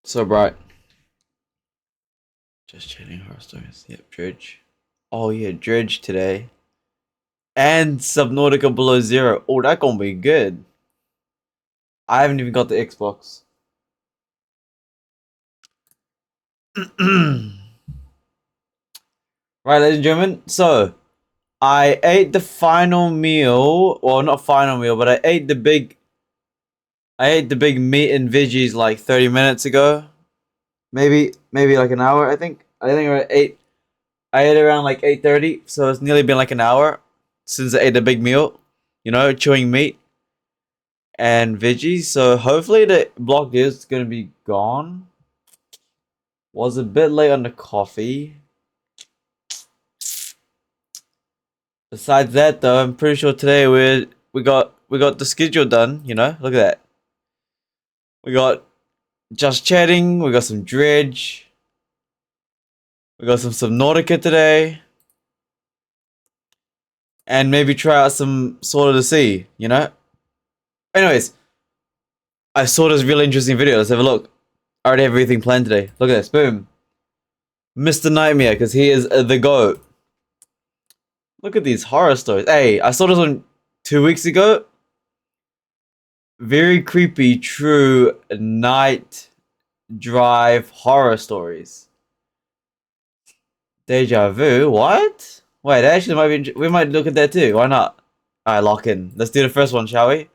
So bright. Just chatting horror stories. Yep, Dredge. Oh yeah, Dredge today. And Subnautica Below Zero. Oh, that gonna be good. I haven't even got the Xbox. Right, ladies and gentlemen. So, I ate the final meal. Well, not final meal, but I ate the big meat and veggies like 30 minutes ago. Maybe like an hour, I think. I think I ate around like 8:30, so it's nearly been like an hour since I ate a big meal. You know, chewing meat and veggies. So hopefully the block is gonna be gone. Was a bit late on the coffee. Besides that, though, I'm pretty sure today we got the schedule done. You know, look at that. We got just chatting. We got some Dredge. We got some Subnautica today. And maybe try out some Sword of the Sea, you know? Anyways, I saw this really interesting video. Let's have a look. I already have everything planned today. Look at this. Boom. Mr. Nightmare, because he is the GOAT. Look at these horror stories. Hey, I saw this one 2 weeks ago. Very creepy, true night drive horror stories. Deja vu? What? Wait, actually we might look at that too. Why not? Alright, lock in. Let's do the first one, shall we?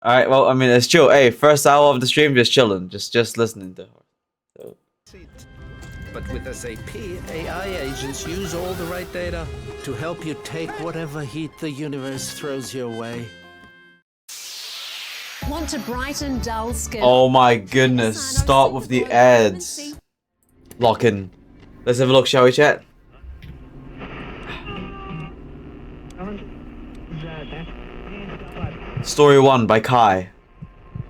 Alright, well, I mean, it's chill. Hey, first hour of the stream, just chilling. Just listening to her. So. But with SAP, AI agents use all the right data to help you take whatever heat the universe throws your way. Want to brighten dull skin? Oh my goodness. Start with the ads. Lock in. Let's have a look, shall we, chat? Story 1 by Kai.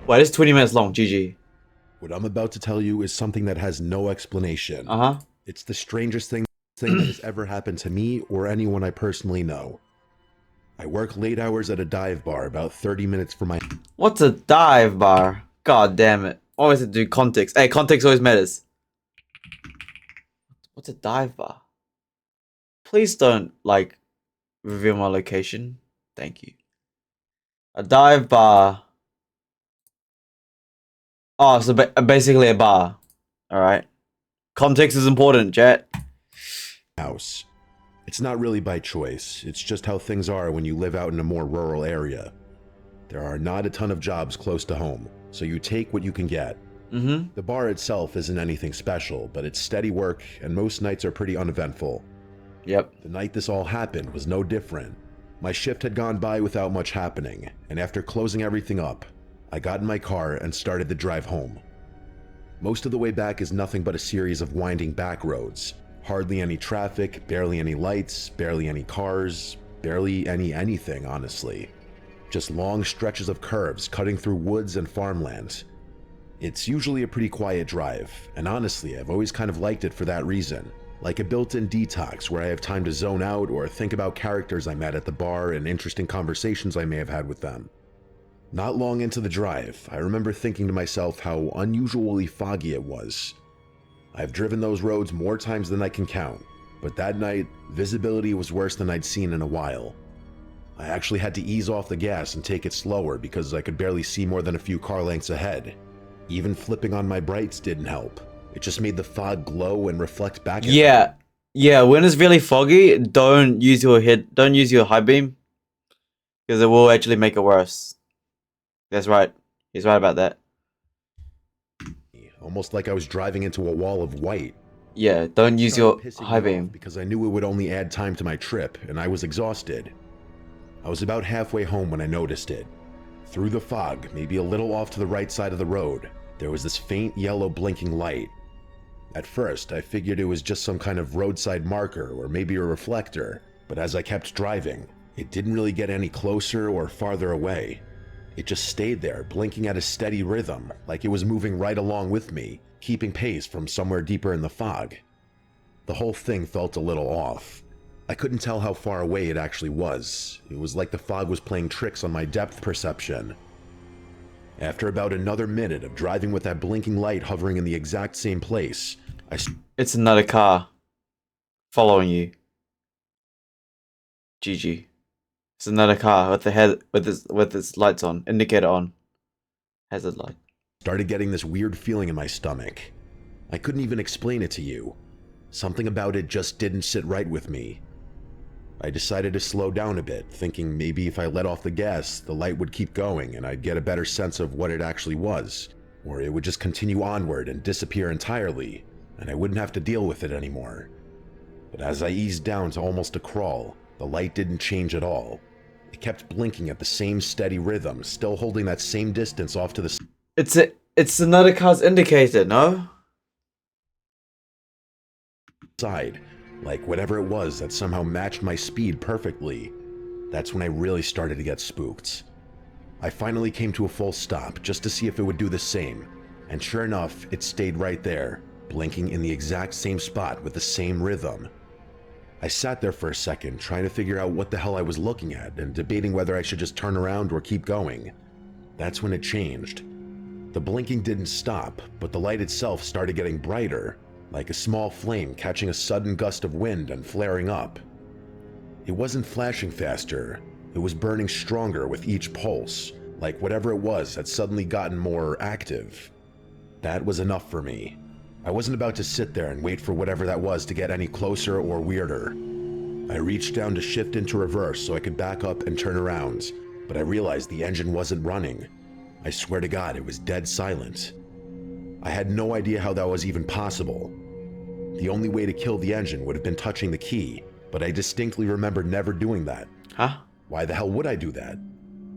Wait, it's 20 minutes long, GG. What I'm about to tell you is something that has no explanation. Uh-huh. It's the strangest thing that has ever happened to me or anyone I personally know. I work late hours at a dive bar about 30 minutes from my... What's a dive bar? God damn it. Always have to do context. Hey, context always matters. What's a dive bar? Please don't, like, reveal my location. Thank you. A dive bar. Oh, so basically a bar. Alright. Context is important, chat. house. It's not really by choice, it's just how things are when you live out in a more rural area. There are not a ton of jobs close to home, so you take what you can get. The bar itself isn't anything special, but it's steady work, and most nights are pretty uneventful. Yep. The night this all happened was no different. My shift had gone by without much happening, and after closing everything up, I got in my car and started the drive home. Most of the way back is nothing but a series of winding back roads. Hardly any traffic, barely any lights, barely any cars, barely anything, honestly. Just long stretches of curves cutting through woods and farmland. It's usually a pretty quiet drive, and honestly, I've always kind of liked it for that reason. Like a built-in detox where I have time to zone out or think about characters I met at the bar and interesting conversations I may have had with them. Not long into the drive, I remember thinking to myself how unusually foggy it was. I've driven those roads more times than I can count, but that night, visibility was worse than I'd seen in a while. I actually had to ease off the gas and take it slower because I could barely see more than a few car lengths ahead. Even flipping on my brights didn't help. It just made the fog glow and reflect back at me. Yeah, when it's really foggy, don't use your high beam, because it will actually make it worse. That's right. He's right about that. Almost like I was driving into a wall of white. Yeah, don't use your high beam. Because I knew it would only add time to my trip, and I was exhausted. I was about halfway home when I noticed it. Through the fog, maybe a little off to the right side of the road, there was this faint yellow blinking light. At first, I figured it was just some kind of roadside marker or maybe a reflector, but as I kept driving, it didn't really get any closer or farther away. It just stayed there, blinking at a steady rhythm, like it was moving right along with me, keeping pace from somewhere deeper in the fog. The whole thing felt a little off. I couldn't tell how far away it actually was. It was like the fog was playing tricks on my depth perception. After about another minute of driving with that blinking light hovering in the exact same place, It's another car following you. GG. It's another car with the head with its lights on, indicator on, hazard light. started getting this weird feeling in my stomach. I couldn't even explain it to you. Something about it just didn't sit right with me. I decided to slow down a bit, thinking maybe if I let off the gas, the light would keep going and I'd get a better sense of what it actually was, or it would just continue onward and disappear entirely, and I wouldn't have to deal with it anymore. But as I eased down to almost a crawl, the light didn't change at all. It kept blinking at the same steady rhythm, still holding that same distance off to the It's another car's indicator, no? side, like whatever it was that somehow matched my speed perfectly. That's when I really started to get spooked. I finally came to a full stop just to see if it would do the same, and sure enough, it stayed right there, blinking in the exact same spot with the same rhythm. I sat there for a second, trying to figure out what the hell I was looking at and debating whether I should just turn around or keep going. That's when it changed. The blinking didn't stop, but the light itself started getting brighter, like a small flame catching a sudden gust of wind and flaring up. It wasn't flashing faster, it was burning stronger with each pulse, like whatever it was had suddenly gotten more active. That was enough for me. I wasn't about to sit there and wait for whatever that was to get any closer or weirder. I reached down to shift into reverse so I could back up and turn around, but I realized the engine wasn't running. I swear to God, it was dead silent. I had no idea how that was even possible. The only way to kill the engine would have been touching the key, but I distinctly remember never doing that. Huh? Why the hell would I do that?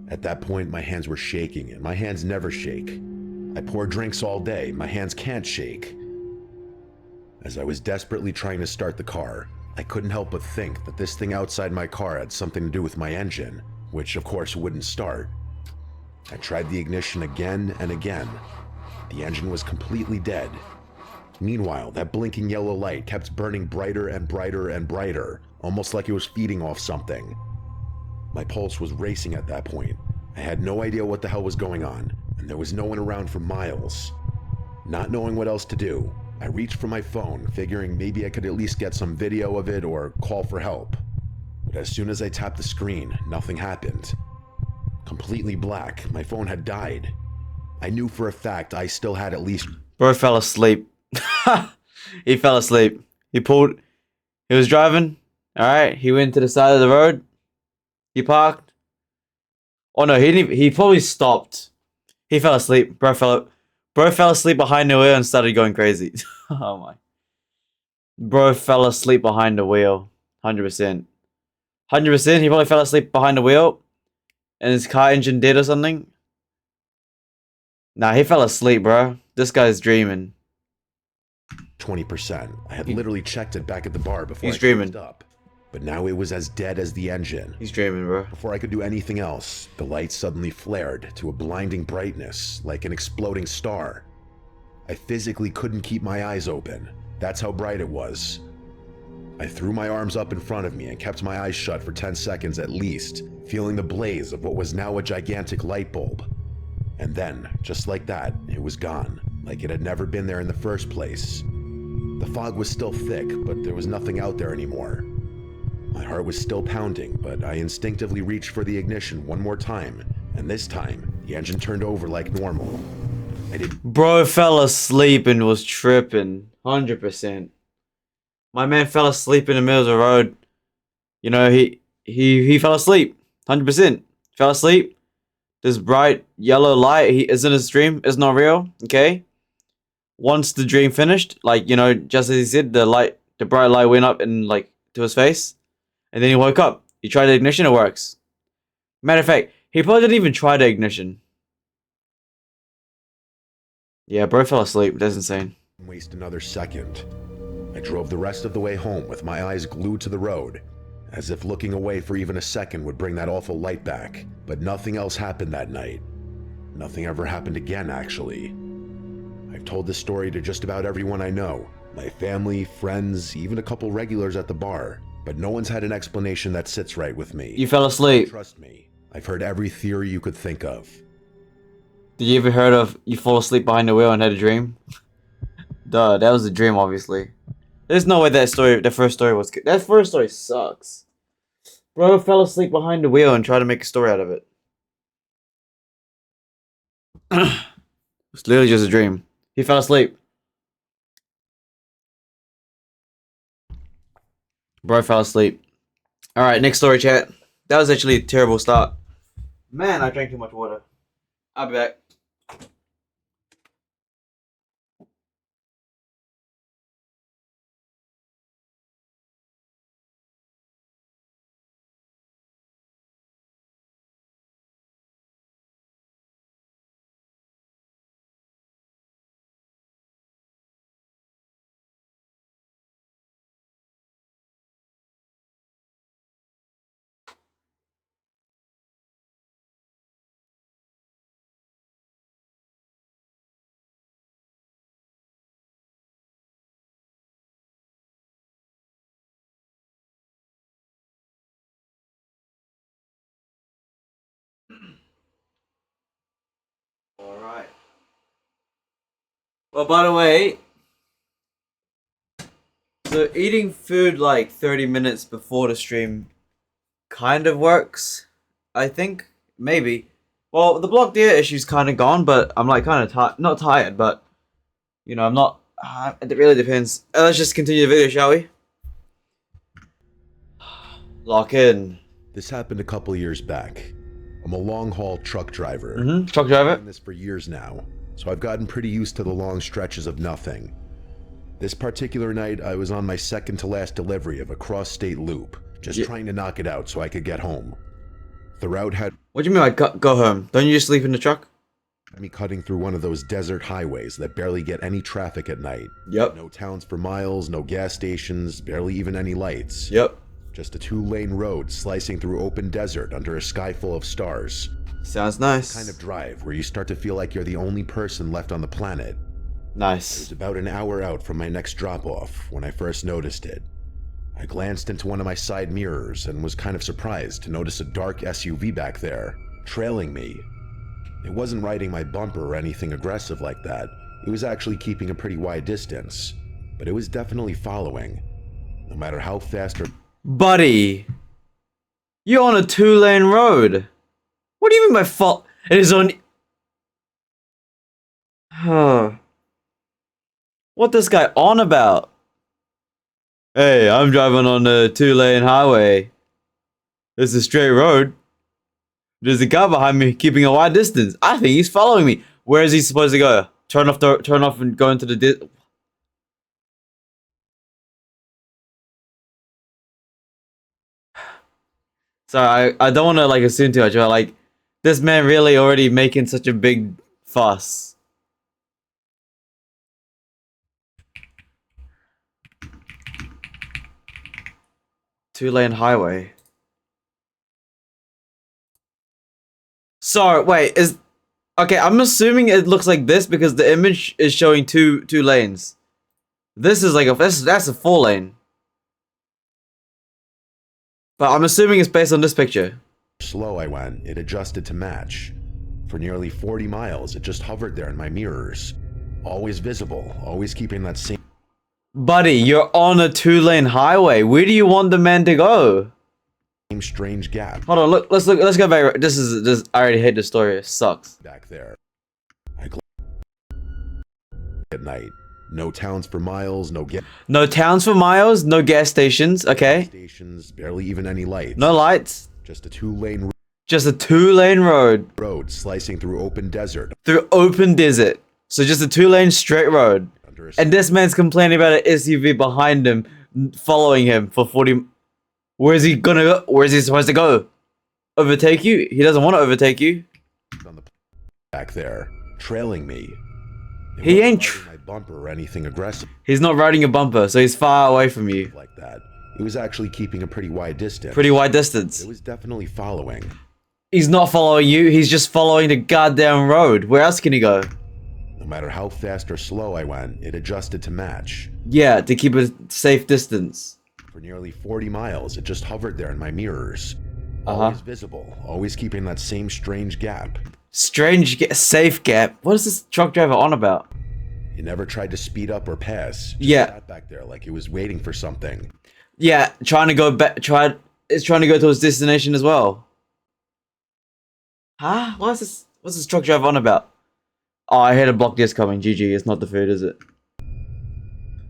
At that point, my hands were shaking, and my hands never shake. I pour drinks all day, my hands can't shake. As I was desperately trying to start the car, I couldn't help but think that this thing outside my car had something to do with my engine, which of course wouldn't start. I tried the ignition again and again. The engine was completely dead. Meanwhile, that blinking yellow light kept burning brighter and brighter and brighter, almost like it was feeding off something. My pulse was racing at that point. I had no idea what the hell was going on, and there was no one around for miles. Not knowing what else to do, I reached for my phone, figuring maybe I could at least get some video of it or call for help. But as soon as I tapped the screen, nothing happened. Completely black, my phone had died. I knew for a fact I still had at least... Bro fell asleep. He fell asleep. He was driving. Alright, he went to the side of the road. He parked. Oh no, he probably stopped. He fell asleep. Bro fell asleep behind the wheel and started going crazy. Oh my. Bro fell asleep behind the wheel. 100%. 100%, he probably fell asleep behind the wheel. And his car engine did or something. Nah, he fell asleep, bro. This guy's dreaming. 20%. I had literally checked it back at the bar before He's I dreaming. closed up. But now it was as dead as the engine. He's dreaming, bro. Before I could do anything else, the light suddenly flared to a blinding brightness, like an exploding star. I physically couldn't keep my eyes open. That's how bright it was. I threw my arms up in front of me and kept my eyes shut for 10 seconds at least, feeling the blaze of what was now a gigantic light bulb. And then, just like that, it was gone, like it had never been there in the first place. The fog was still thick, but there was nothing out there anymore. My heart was still pounding, but I instinctively reached for the ignition one more time, and this time, the engine turned over like normal. Bro fell asleep and was tripping. 100%. My man fell asleep in the middle of the road. You know, he fell asleep. 100%. Fell asleep. This bright yellow light is in his dream. It's not real. Okay. Once the dream finished, like, you know, just as he said, the bright light went up and like to his face. And then he woke up. He tried the ignition, it works. Matter of fact, he probably didn't even try the ignition. Yeah, bro fell asleep. That's insane. Waste another second. I drove the rest of the way home with my eyes glued to the road, as if looking away for even a second would bring that awful light back. But nothing else happened that night. Nothing ever happened again, actually. I've told this story to just about everyone I know. My family, friends, even a couple regulars at the bar. But no one's had an explanation that sits right with me. You fell asleep. Trust me, I've heard every theory you could think of. Did you ever heard of you fall asleep behind the wheel and had a dream? Duh, that was a dream, obviously. There's no way that story, the first story was good. That first story sucks. Bro fell asleep behind the wheel and tried to make a story out of it. It's literally just a dream. He fell asleep. Bro fell asleep. Alright, next story, chat. That was actually a terrible start. Man, I drank too much water. I'll be back. Alright. Well, by the way, so eating food like 30 minutes before the stream kind of works, I think. Maybe. Well, the blocked ear issue's kind of gone, but I'm like kind of not tired, but you know, I'm not. It really depends. Let's just continue the video, shall we? Lock in. This happened a couple years back. I'm a long-haul truck driver. Truck driver. I've been doing this for years now, so I've gotten pretty used to the long stretches of nothing. This particular night, I was on my second to last delivery of a cross-state loop, just trying to knock it out so I could get home. The route had What do you mean like go home? Don't you just sleep in the truck? me cutting through one of those desert highways that barely get any traffic at night. Yep. No towns for miles, no gas stations, barely even any lights. Yep. Just a two-lane road slicing through open desert under a sky full of stars. Sounds nice. Kind of drive where you start to feel like you're the only person left on the planet. It Nice. was about an hour out from my next drop-off when I first noticed it. I glanced into one of my side mirrors and was kind of surprised to notice a dark SUV back there, trailing me. It wasn't riding my bumper or anything aggressive like that. It was actually keeping a pretty wide distance, but it was definitely following. No matter how fast or... Buddy, you're on a 2-lane road. What do you mean by fault? It is on. What this guy on about? Hey, I'm driving on a 2-lane highway. It's a straight road. There's a guy behind me keeping a wide distance. I think he's following me. Where is he supposed to go? Turn off and go into the Sorry, I don't want to like assume too much, but like, this man really already making such a big fuss. Two-lane highway. Sorry, wait, okay, I'm assuming it looks like this because the image is showing two lanes. This is like that's a 4-lane. But I'm assuming it's based on this picture. slow I went, it adjusted to match. For nearly 40 miles, it just hovered there in my mirrors. Always visible, always keeping that same Buddy, you're on a 2-lane highway. Where do you want the man to go? strange gap Hold on, let's go back. This I already hate the story. It sucks. back there. At night. No towns for miles, no gas No towns for miles, no gas stations, okay? stations, barely even any lights. No lights. Just a two-lane Just a 2-lane road road slicing through open desert through open desert. So just a 2-lane straight road. under a And this man's complaining about an SUV behind him, following him for 40. Where is he gonna go? Where is he supposed to go? Overtake you? He doesn't want to overtake you. on the back there, trailing me. It He wasn't ain't riding my bumper or anything aggressive He's not riding a bumper, so he's far away from you. like that. It was actually keeping a pretty wide distance. Pretty wide distance. It was definitely following. He's not following you, he's just following the goddamn road. Where else can he go? No matter how fast or slow I went, it adjusted to match. Yeah, to keep a safe distance. For nearly 40 miles, it just hovered there in my mirrors. Uh-huh. Always visible, always keeping that same strange gap. Safe gap. What is this truck driver on about? He never tried to speed up or pass. Just Yeah. sat back there like he was waiting for something. Yeah, trying to go back. It's trying to go to his destination as well. Huh? What's this truck driver on about? Oh, I heard a block disc coming. GG. It's not the food, is it?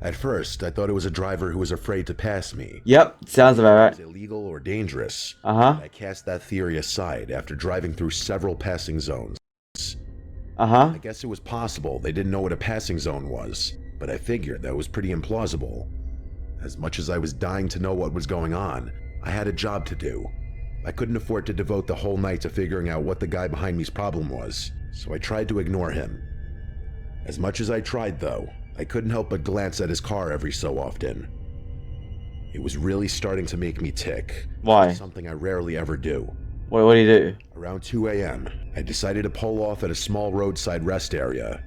At first, I thought it was a driver who was afraid to pass me. Yep. Sounds about It was right. illegal or dangerous. Uh-huh. I cast that theory aside after driving through several passing zones. Uh-huh. I guess it was possible they didn't know what a passing zone was, but I figured that was pretty implausible. As much as I was dying to know what was going on, I had a job to do. I couldn't afford to devote the whole night to figuring out what the guy behind me's problem was, so I tried to ignore him. As much as I tried, though, I couldn't help but glance at his car every so often. It was really starting to make me tick. Why? Something I rarely ever do. What do you do? Around 2 a.m., I decided to pull off at a small roadside rest area.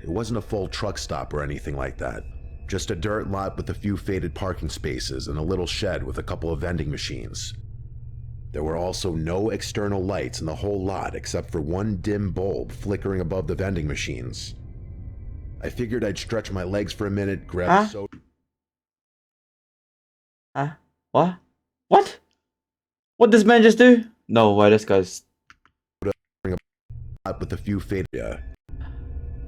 It wasn't a full truck stop or anything like that. Just a dirt lot with a few faded parking spaces and a little shed with a couple of vending machines. There were also no external lights in the whole lot except for one dim bulb flickering above the vending machines. I figured I'd stretch my legs for a minute, grab a soda. What? What? What did this man just do? No way, this guy's... With a few faded.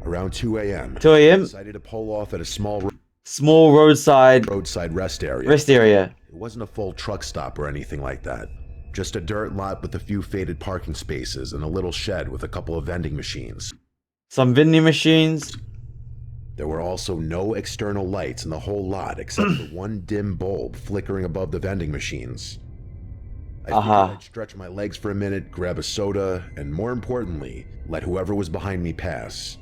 Around 2 a.m. 2 a.m. Decided to pull off at a small roadside rest area. It wasn't a full truck stop or anything like that. Just a dirt lot with a few faded parking spaces and a little shed with a couple of vending machines. Some vending machines. There were also no external lights in the whole lot except for one dim bulb flickering above the vending machines. I figured I'd stretch my legs for a minute, grab a soda, and more importantly, let whoever was behind me pass.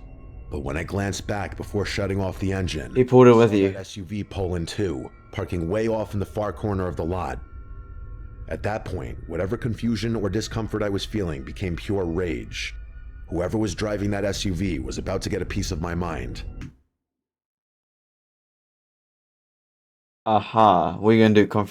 But when I glanced back before shutting off the engine, he pulled it with you. That SUV pull in too, parking way off in the far corner of the lot. At that point, whatever confusion or discomfort I was feeling became pure rage. Whoever was driving that SUV was about to get a piece of my mind. What are you gonna do?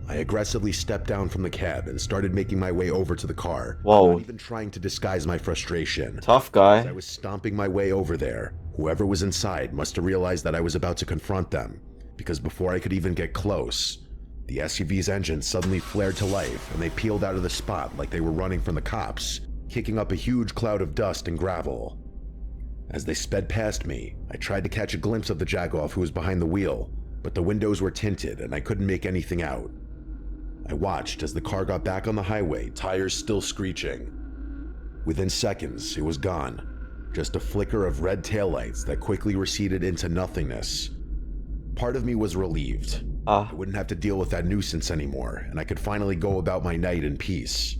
I aggressively stepped down from the cab and started making my way over to the car. Whoa. Not even trying to disguise my frustration. Tough guy. As I was stomping my way over there, whoever was inside must have realized that I was about to confront them, because before I could even get close, the SUV's engine suddenly flared to life and they peeled out of the spot like they were running from the cops, kicking up a huge cloud of dust and gravel. As they sped past me, I tried to catch a glimpse of the jagoff who was behind the wheel, but the windows were tinted and I couldn't make anything out. I watched as the car got back on the highway, tires still screeching. Within seconds, it was gone. Just a flicker of red taillights that quickly receded into nothingness. Part of me was relieved. I wouldn't have to deal with that nuisance anymore, and I could finally go about my night in peace.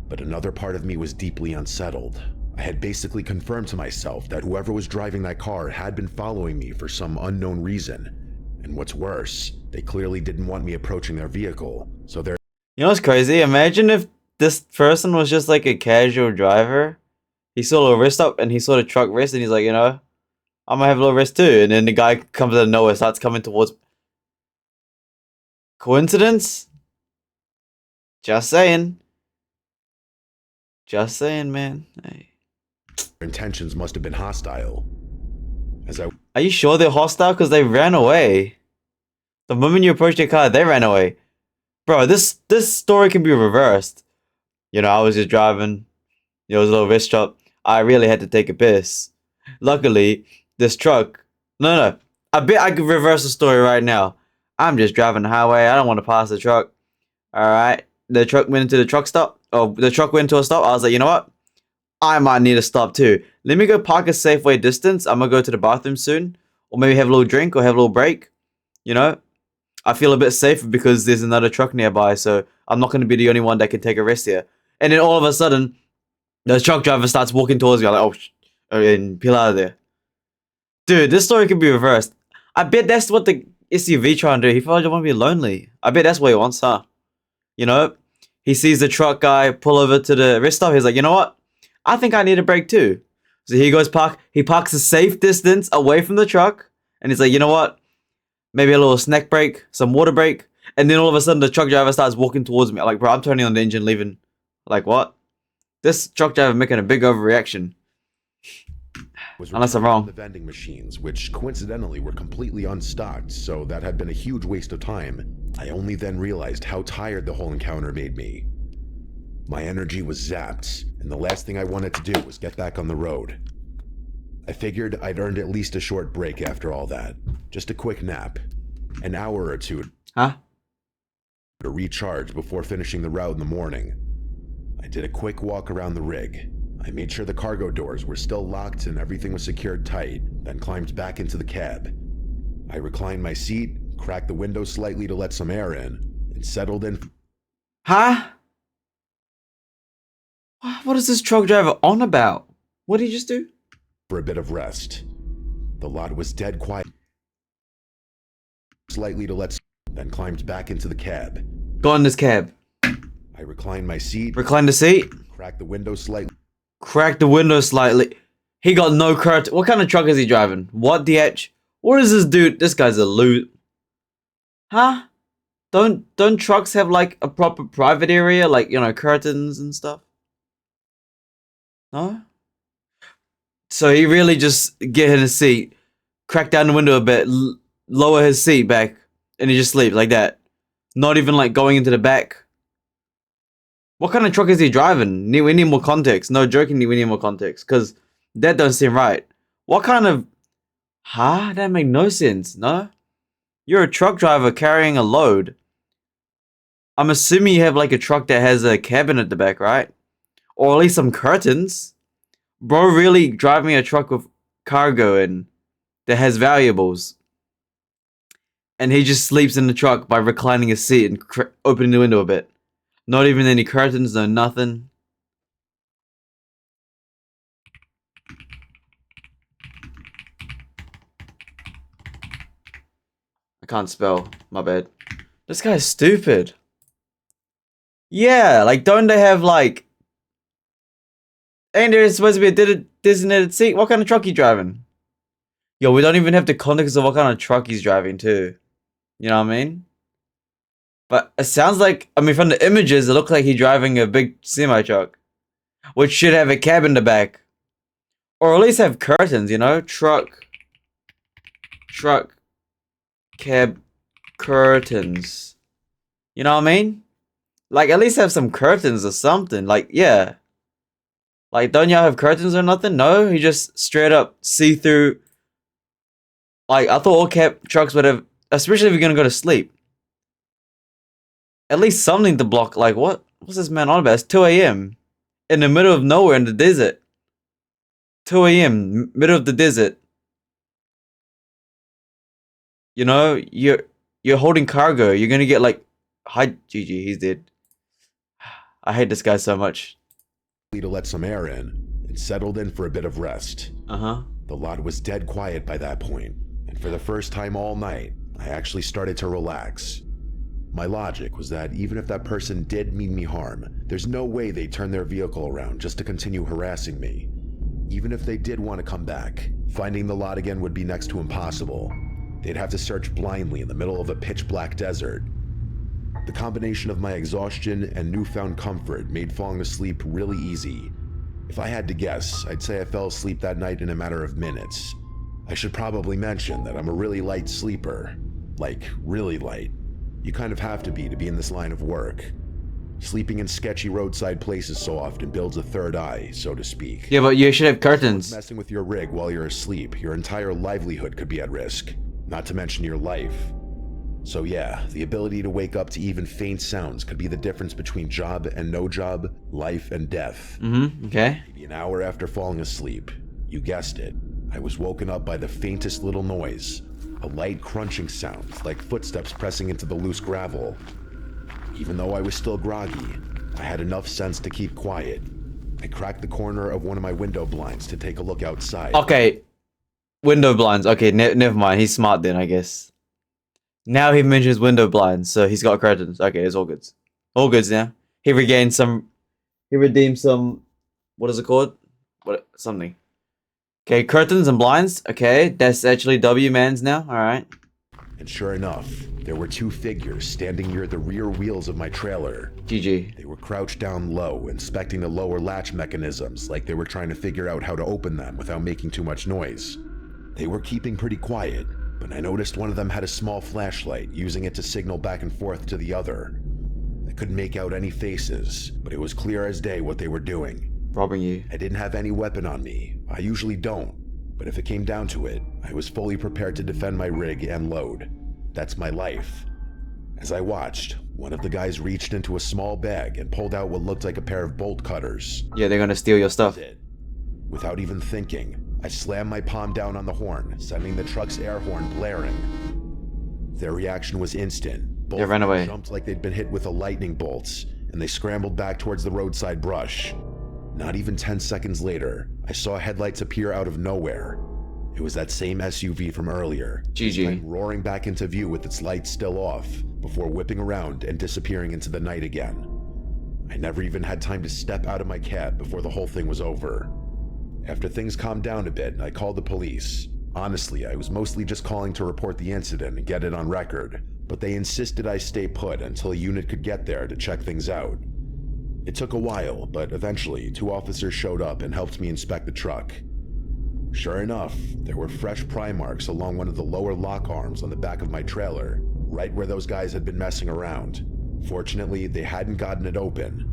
But another part of me was deeply unsettled. I had basically confirmed to myself that whoever was driving that car had been following me for some unknown reason. And what's worse, they clearly didn't want me approaching their vehicle, so they're— You know what's crazy? Imagine if this person was just like a casual driver. He saw a wrist up and he saw the truck wrist and he's like, you know, I'm gonna have a little wrist too. And then the guy comes out of nowhere, starts coming towards. Coincidence? Just saying. Just saying, man. Hey. their intentions must have been hostile. Are you sure they're hostile? Because they ran away. The moment you approached your car, they ran away. Bro, this story can be reversed. You know, I was just driving. There was a little wrist chop. I really had to take a piss. Luckily, this truck... No. I bet I could reverse the story right now. I'm just driving the highway. I don't want to pass the truck. Alright. The truck went into the truck stop. Oh, the truck went into a stop. I was like, you know what? I might need a stop too. Let me go park a Safeway distance. I'm going to go to the bathroom soon. Or maybe have a little drink or have a little break. You know? I feel a bit safer because there's another truck nearby. So I'm not going to be the only one that can take a rest here. And then all of a sudden, the truck driver starts walking towards me. I'm like, oh, and peel out of there. Dude, this story could be reversed. I bet that's what the SUV trying to do. He probably don't want to be lonely. I bet that's what he wants, huh? You know? He sees the truck guy pull over to the rest stop. He's like, you know what? I think I need a break too. So he goes he parks a safe distance away from the truck. And he's like, you know what? Maybe a little snack break, some water break. And then all of a sudden the truck driver starts walking towards me. I'm like, bro, I'm turning on the engine, leaving. Like, what? This truck driver making a big overreaction. Unless I'm wrong. The vending machines, which coincidentally were completely unstocked, so that had been a huge waste of time. I only then realized how tired the whole encounter made me. My energy was zapped, and the last thing I wanted to do was get back on the road. I figured I'd earned at least a short break after all that. Just a quick nap. An hour or two Huh? to recharge before finishing the route in the morning. I did a quick walk around the rig. I made sure the cargo doors were still locked and everything was secured tight, then climbed back into the cab. I reclined my seat, cracked the window slightly to let some air in, and settled in. Huh? What is this truck driver on about? What did he just do? For a bit of rest. The lot was dead quiet. Slightly to let, then climbed back into the cab. Got in this cab. I reclined my seat, Recline the seat. cracked the window slightly. Crack the window slightly. He got no curtain. What kind of truck is he driving? What DH? What is this dude? This guy's a loot. Huh? Don't trucks have like a proper private area, like, you know, curtains and stuff? No? So he really just get in his seat, crack down the window a bit, lower his seat back, and he just sleeps like that. Not even like going into the back. What kind of truck is he driving? We need more context. No joking, we need more context. Because that don't seem right. What kind of... Huh? That make no sense, no? You're a truck driver carrying a load. I'm assuming you have like a truck that has a cabin at the back, right? Or at least some curtains. Bro really driving a truck with cargo and that has valuables. And he just sleeps in the truck by reclining his seat and opening the window a bit. Not even any curtains, no nothing. I can't spell, my bad. This guy's stupid. Yeah, like don't they have like... Ain't there supposed to be a designated seat? What kind of truck he driving? Yo, we don't even have the context of what kind of truck he's driving too. You know what I mean? But it sounds like, I mean, from the images, it looks like he's driving a big semi-truck. Which should have a cab in the back. Or at least have curtains, you know? Truck, cab, curtains. You know what I mean? Like, at least have some curtains or something. Like, yeah. Like, don't y'all have curtains or nothing? No? He just straight up see-through. Like, I thought all cab trucks would have, especially if you're gonna go to sleep. At least something to block, like, what's this man on about? It's 2 a.m. in the middle of nowhere in the desert. 2 a.m. middle of the desert. You know, you're holding cargo. You're gonna get like, hi, GG, he's dead. I hate this guy so much. To let some air in, and settled in for a bit of rest. The lot was dead quiet by that point, and for the first time all night, I actually started to relax. My logic was that even if that person did mean me harm, there's no way they'd turn their vehicle around just to continue harassing me. Even if they did want to come back, finding the lot again would be next to impossible. They'd have to search blindly in the middle of a pitch-black desert. The combination of my exhaustion and newfound comfort made falling asleep really easy. If I had to guess, I'd say I fell asleep that night in a matter of minutes. I should probably mention that I'm a really light sleeper. Like, really light. You kind of have to be in this line of work. Sleeping in sketchy roadside places so often builds a third eye, so to speak. Yeah, but you should have curtains. Messing with your rig while you're asleep, your entire livelihood could be at risk, not to mention your life. So yeah, the ability to wake up to even faint sounds could be the difference between job and no job, life and death. Okay. Maybe an hour after falling asleep, you guessed it, I was woken up by the faintest little noise. A light crunching sound, like footsteps pressing into the loose gravel. Even though I was still groggy, I had enough sense to keep quiet. I cracked the corner of one of my window blinds to take a look outside. Okay. Window blinds. Okay, never mind. He's smart then, I guess. Now he mentions window blinds, so he's got curtains. Okay, it's all good. All goods now. He regained some... He redeemed some... What is it called? What? Something. Okay, curtains and blinds. Okay, that's actually W-mans now. Alright. And sure enough, there were two figures standing near the rear wheels of my trailer. GG. They were crouched down low, inspecting the lower latch mechanisms like they were trying to figure out how to open them without making too much noise. They were keeping pretty quiet, but I noticed one of them had a small flashlight, using it to signal back and forth to the other. I couldn't make out any faces, but it was clear as day what they were doing. Robbing you. I didn't have any weapon on me. I usually don't, but if it came down to it, I was fully prepared to defend my rig and load. That's my life. As I watched, one of the guys reached into a small bag and pulled out what looked like a pair of bolt cutters. Yeah, they're gonna steal your stuff. Without even thinking, I slammed my palm down on the horn, sending the truck's air horn blaring. Their reaction was instant. Both They ran away. jumped like they'd been hit with a lightning bolt, and they scrambled back towards the roadside brush. Not even 10 seconds later, I saw headlights appear out of nowhere. It was that same SUV from earlier. GG. Went roaring back into view with its lights still off, before whipping around and disappearing into the night again. I never even had time to step out of my cab before the whole thing was over. After things calmed down a bit, I called the police. Honestly, I was mostly just calling to report the incident and get it on record, but they insisted I stay put until a unit could get there to check things out. It took a while, but eventually 2 officers showed up and helped me inspect the truck. Sure enough, there were fresh pry marks along one of the lower lock arms on the back of my trailer, right where those guys had been messing around. Fortunately, they hadn't gotten it open.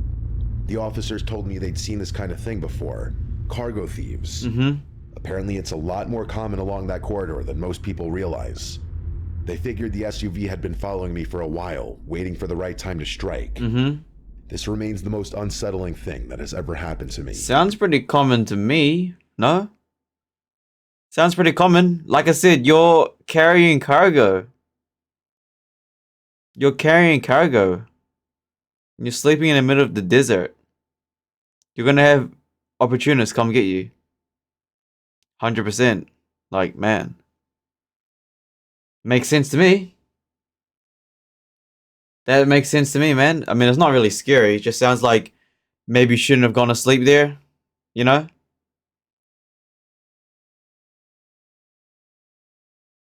The officers told me they'd seen this kind of thing before. Cargo thieves. Apparently it's a lot more common along that corridor than most people realize. They figured the SUV had been following me for a while, waiting for the right time to strike. This remains the most unsettling thing that has ever happened to me. Sounds pretty common to me, no? Sounds pretty common. Like I said, you're carrying cargo. You're carrying cargo. You're sleeping in the middle of the desert. You're gonna have opportunists come get you. 100%. Like, man. Makes sense to me. That makes sense to me, man. I mean, it's not really scary. It just sounds like maybe you shouldn't have gone to sleep there. You know?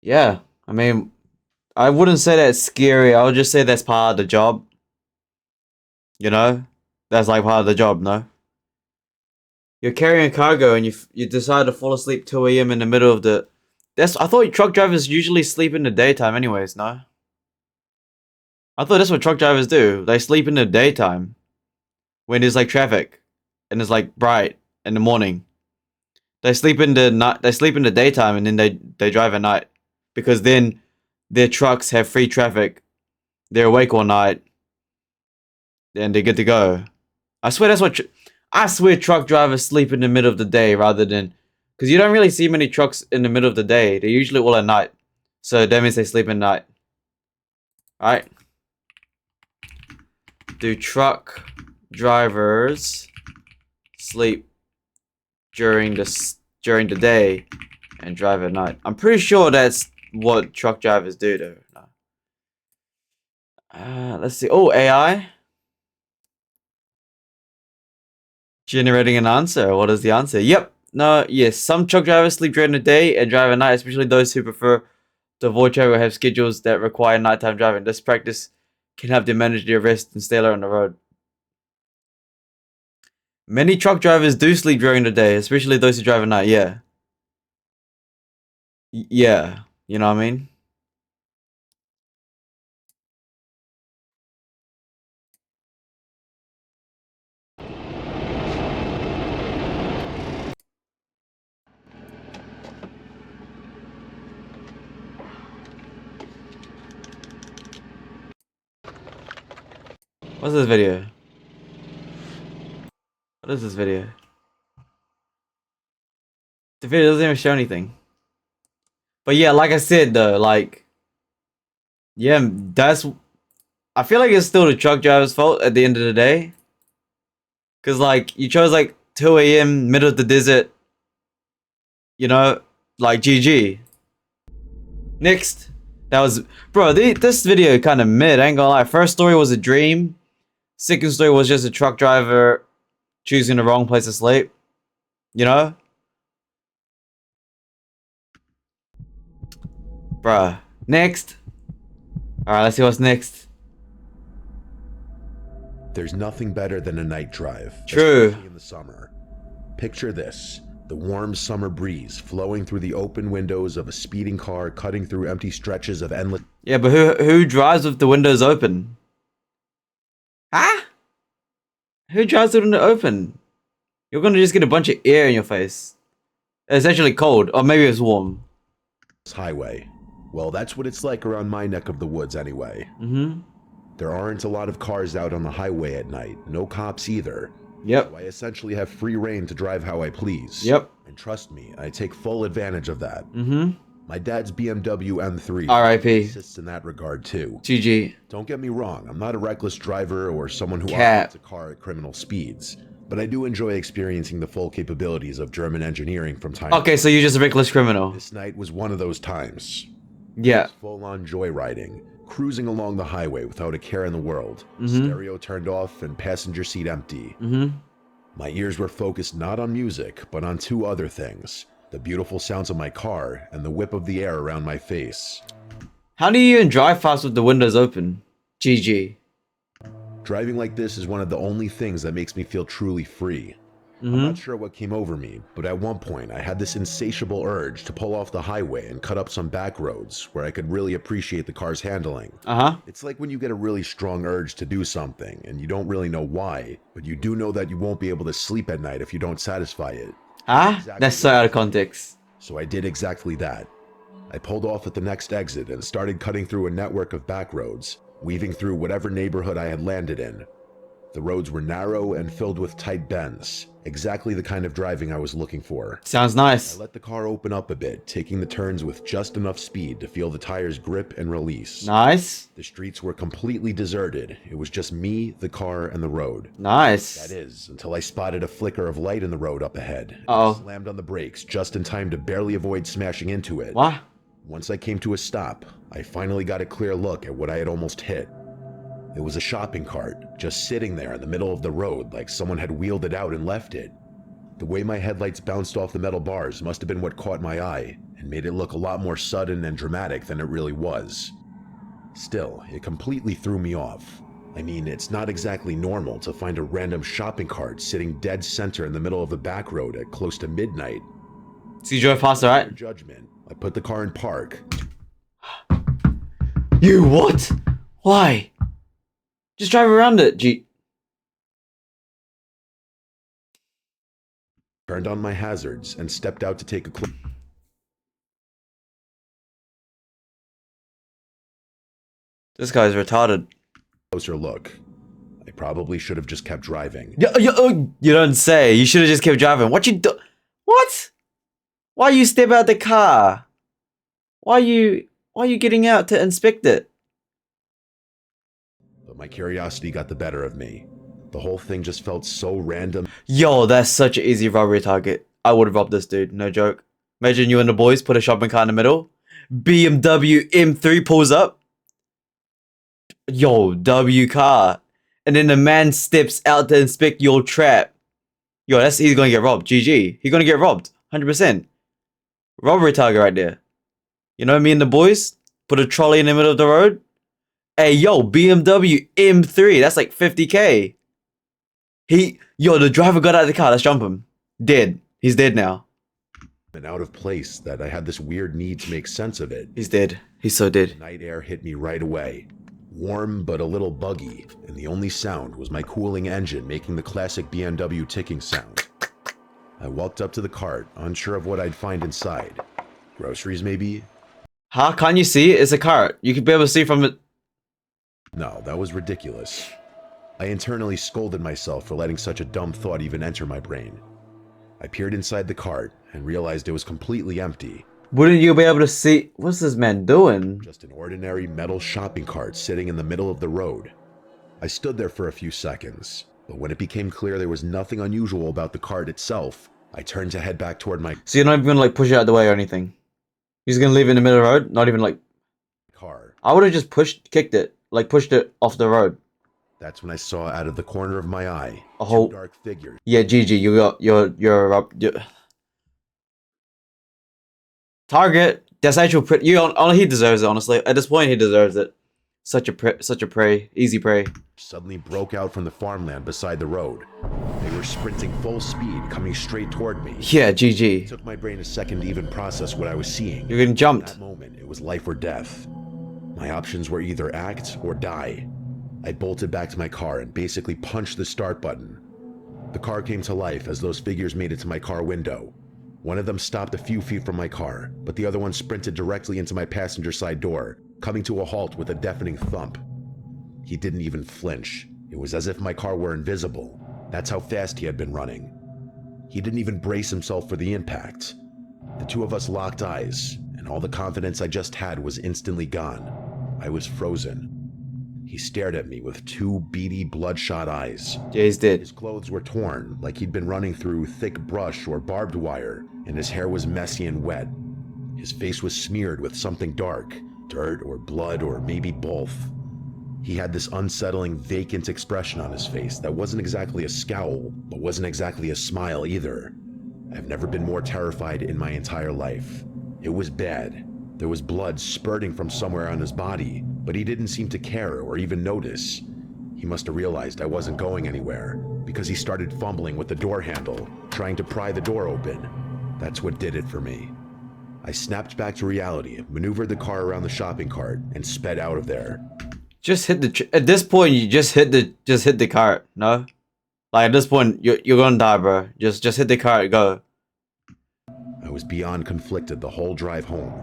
Yeah. I mean, I wouldn't say that's scary. I would just say that's part of the job. You know? That's like part of the job, no? You're carrying cargo and you decide to fall asleep 2 a.m. in the middle of the... I thought truck drivers usually sleep in the daytime anyways, no? I thought that's what truck drivers do. They sleep in the daytime. When there's like traffic. And it's like bright in the morning. They sleep in the night. They sleep in the daytime and then they drive at night. Because then their trucks have free traffic. They're awake all night. And they're good to go. I swear that's what... I swear truck drivers sleep in the middle of the day rather than... Because you don't really see many trucks in the middle of the day. They're usually all at night. So that means they sleep at night. Alright. Do truck drivers sleep during the day and drive at night? I'm pretty sure that's what truck drivers do though. No. Let's see. Oh, AI. Generating an answer. What is the answer? Yep. No, yes. Some truck drivers sleep during the day and drive at night, especially those who prefer to avoid traffic or have schedules that require nighttime driving. This practice can help them manage their rest and stay alert on the road. Many truck drivers do sleep during the day, especially those who drive at night. Yeah. Yeah. You know what I mean? What's this video? What is this video? The video doesn't even show anything. But yeah, like I said though, like... Yeah, that's... I feel like it's still the truck driver's fault at the end of the day. Cause like, you chose like 2 a.m. middle of the desert. You know? Like, GG. Next. That was... Bro, this video kind of mid, I ain't gonna lie. First story was a dream. Second story was just a truck driver choosing the wrong place to sleep. You know? Bruh. Next. Alright, let's see what's next. There's nothing better than a night drive. True. Especially in the summer. Picture this. The warm summer breeze flowing through the open windows of a speeding car, cutting through empty stretches of endless... Yeah, but who drives with the windows open? Huh? Who drives with the window open? You're gonna just get a bunch of air in your face. It's actually cold, or maybe it's warm. highway. Well, that's what it's like around my neck of the woods anyway. Mm-hmm. There aren't a lot of cars out on the highway at night, no cops either. Yep. So I essentially have free reign to drive how I please. Yep. And trust me, I take full advantage of that. Mm-hmm. My dad's BMW M3 R.I.P. assists in that regard too. GG. Don't get me wrong, I'm not a reckless driver or someone who Cat. operates a car at criminal speeds, but I do enjoy experiencing the full capabilities of German engineering from time Okay, so you're just a reckless criminal. This night was one of those times. Yeah. Full-on joyriding, cruising along the highway without a care in the world, Mhm. stereo turned off and passenger seat empty. Mm-hmm. My ears were focused not on music, but on two other things. The beautiful sounds of my car and the whip of the air around my face. How do you even drive fast with the windows open? GG. Driving like this is one of the only things that makes me feel truly free. I'm Mm-hmm. not sure what came over me, but at one point I had this insatiable urge to pull off the highway and cut up some back roads where I could really appreciate the car's handling. Uh-huh. It's like when you get a really strong urge to do something and you don't really know why, but you do know that you won't be able to sleep at night if you don't satisfy it. Huh? Exactly. That's so out of context. So I did exactly that. I pulled off at the next exit and started cutting through a network of back roads, weaving through whatever neighborhood I had landed in. The roads were narrow and filled with tight bends, exactly the kind of driving I was looking for. Sounds I nice. let the car open up a bit, taking the turns with just enough speed to feel the tires grip and release. Nice. The streets were completely deserted. It was just me, the car, and the road. Nice. That is, until I spotted a flicker of light in the road up ahead. and Uh-oh. Slammed on the brakes just in time to barely avoid smashing into it. What? Once I came to a stop, I finally got a clear look at what I had almost hit. It was a shopping cart, just sitting there in the middle of the road like someone had wheeled it out and left it. The way my headlights bounced off the metal bars must have been what caught my eye and made it look a lot more sudden and dramatic than it really was. Still, it completely threw me off. I mean, it's not exactly normal to find a random shopping cart sitting dead center in the middle of a back road at close to midnight. So you drove faster, right? Judgment, I put the car in park. You what? Why? Just drive around it, Turned on my hazards and stepped out to take a This guy's retarded. closer look. I probably should have just kept driving. You don't say. You should have just kept driving. What you do? What? Why you step out the car? Why you getting out to inspect it? But my curiosity got the better of me. The whole thing just felt so random. Yo, that's such an easy robbery target. I would have robbed this dude, no joke. Imagine you and the boys put a shopping cart in the middle. BMW M3 pulls up. Yo, W car. And then the man steps out to inspect your trap. Yo, he's gonna get robbed. GG. He's gonna get robbed. 100%. Robbery target right there. You know me and the boys? Put a trolley in the middle of the road. Hey, yo, BMW M3. That's like 50K. The driver got out of the car. Let's jump him. Dead. He's dead now. And out of place that I had this weird need to make sense of it. He's dead. He's so dead. Night air hit me right away. Warm but a little buggy, and the only sound was my cooling engine making the classic BMW ticking sound. I walked up to the cart, unsure of what I'd find inside. Groceries, maybe? How can't you see? It's a cart. You could be able to see from it. No, that was ridiculous. I internally scolded myself for letting such a dumb thought even enter my brain. I peered inside the cart and realized it was completely empty. Wouldn't you be able to see? What's this man doing? Just an ordinary metal shopping cart sitting in the middle of the road. I stood there for a few seconds, but when it became clear there was nothing unusual about the cart itself, I turned to head back toward my So you're not even gonna like push it out of the way or anything. You're just gonna leave it in the middle of the road? Not even like. car. I would have just kicked it. Like pushed it off the road. That's when I saw out of the corner of my eye A whole- two dark figures. Yeah, GG. You're up. Target. That's actual pretty. He deserves it, honestly. At this point, he deserves it. such a prey, easy prey. Suddenly broke out from the farmland beside the road. They were sprinting full speed, coming straight toward me. Yeah, GG. It took my brain a second to even process what I was seeing. You're getting jumped. At that moment, it was life or death. My options were either act or die. I bolted back to my car and basically punched the start button. The car came to life as those figures made it to my car window. One of them stopped a few feet from my car, but the other one sprinted directly into my passenger side door, coming to a halt with a deafening thump. He didn't even flinch. It was as if my car were invisible. That's how fast he had been running. He didn't even brace himself for the impact. The two of us locked eyes, and all the confidence I just had was instantly gone. I was frozen. He stared at me with two beady, bloodshot eyes. Yeah, he's dead. His clothes were torn, like he'd been running through thick brush or barbed wire, and his hair was messy and wet. His face was smeared with something dark, dirt or blood or maybe both. He had this unsettling, vacant expression on his face that wasn't exactly a scowl, but wasn't exactly a smile either. I've never been more terrified in my entire life. It was bad. There was blood spurting from somewhere on his body, but he didn't seem to care or even notice. He must have realized I wasn't going anywhere, because he started fumbling with the door handle, trying to pry the door open. That's what did it for me. I snapped back to reality, maneuvered the car around the shopping cart, and sped out of there. Just hit the. At this point, you just hit the cart. No, like at this point, you're gonna die, bro. Just hit the cart. Go. I was beyond conflicted the whole drive home.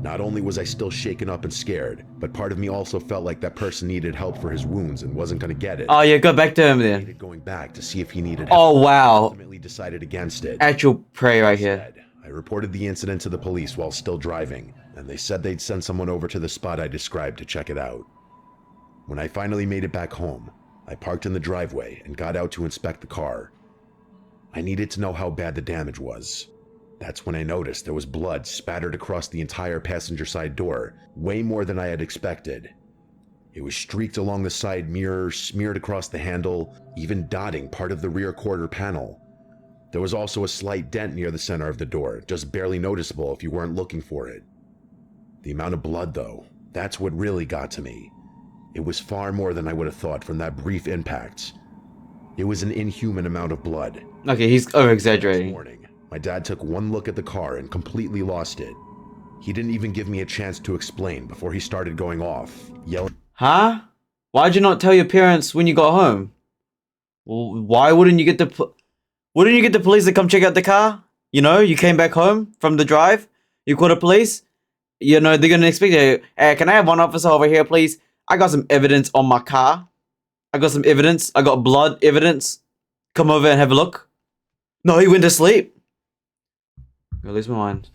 Not only was I still shaken up and scared, but part of me also felt like that person needed help for his wounds and wasn't going to get it. Oh yeah, go back to him I then. hated going back to see if he needed help. Oh wow, Ultimately decided against it. actual prey right here. Instead, I reported the incident to the police while still driving, and they said they'd send someone over to the spot I described to check it out. When I finally made it back home, I parked in the driveway and got out to inspect the car. I needed to know how bad the damage was. That's when I noticed there was blood spattered across the entire passenger side door, way more than I had expected. It was streaked along the side mirror, smeared across the handle, even dotting part of the rear quarter panel. There was also a slight dent near the center of the door, just barely noticeable if you weren't looking for it. The amount of blood, though, that's what really got to me. It was far more than I would have thought from that brief impact. It was an inhuman amount of blood. Okay, he's over-exaggerating. Next morning, my dad took one look at the car and completely lost it. He didn't even give me a chance to explain before he started going off, yelling. Huh? Why'd you not tell your parents when you got home? Well, why wouldn't you get the police to come check out the car? You know, you came back home from the drive. You called the police. You know, they're gonna expect you. Hey, can I have one officer over here, please? I got some evidence on my car. I got some evidence. I got blood evidence. Come over and have a look. No, he went to sleep. I lose my mind.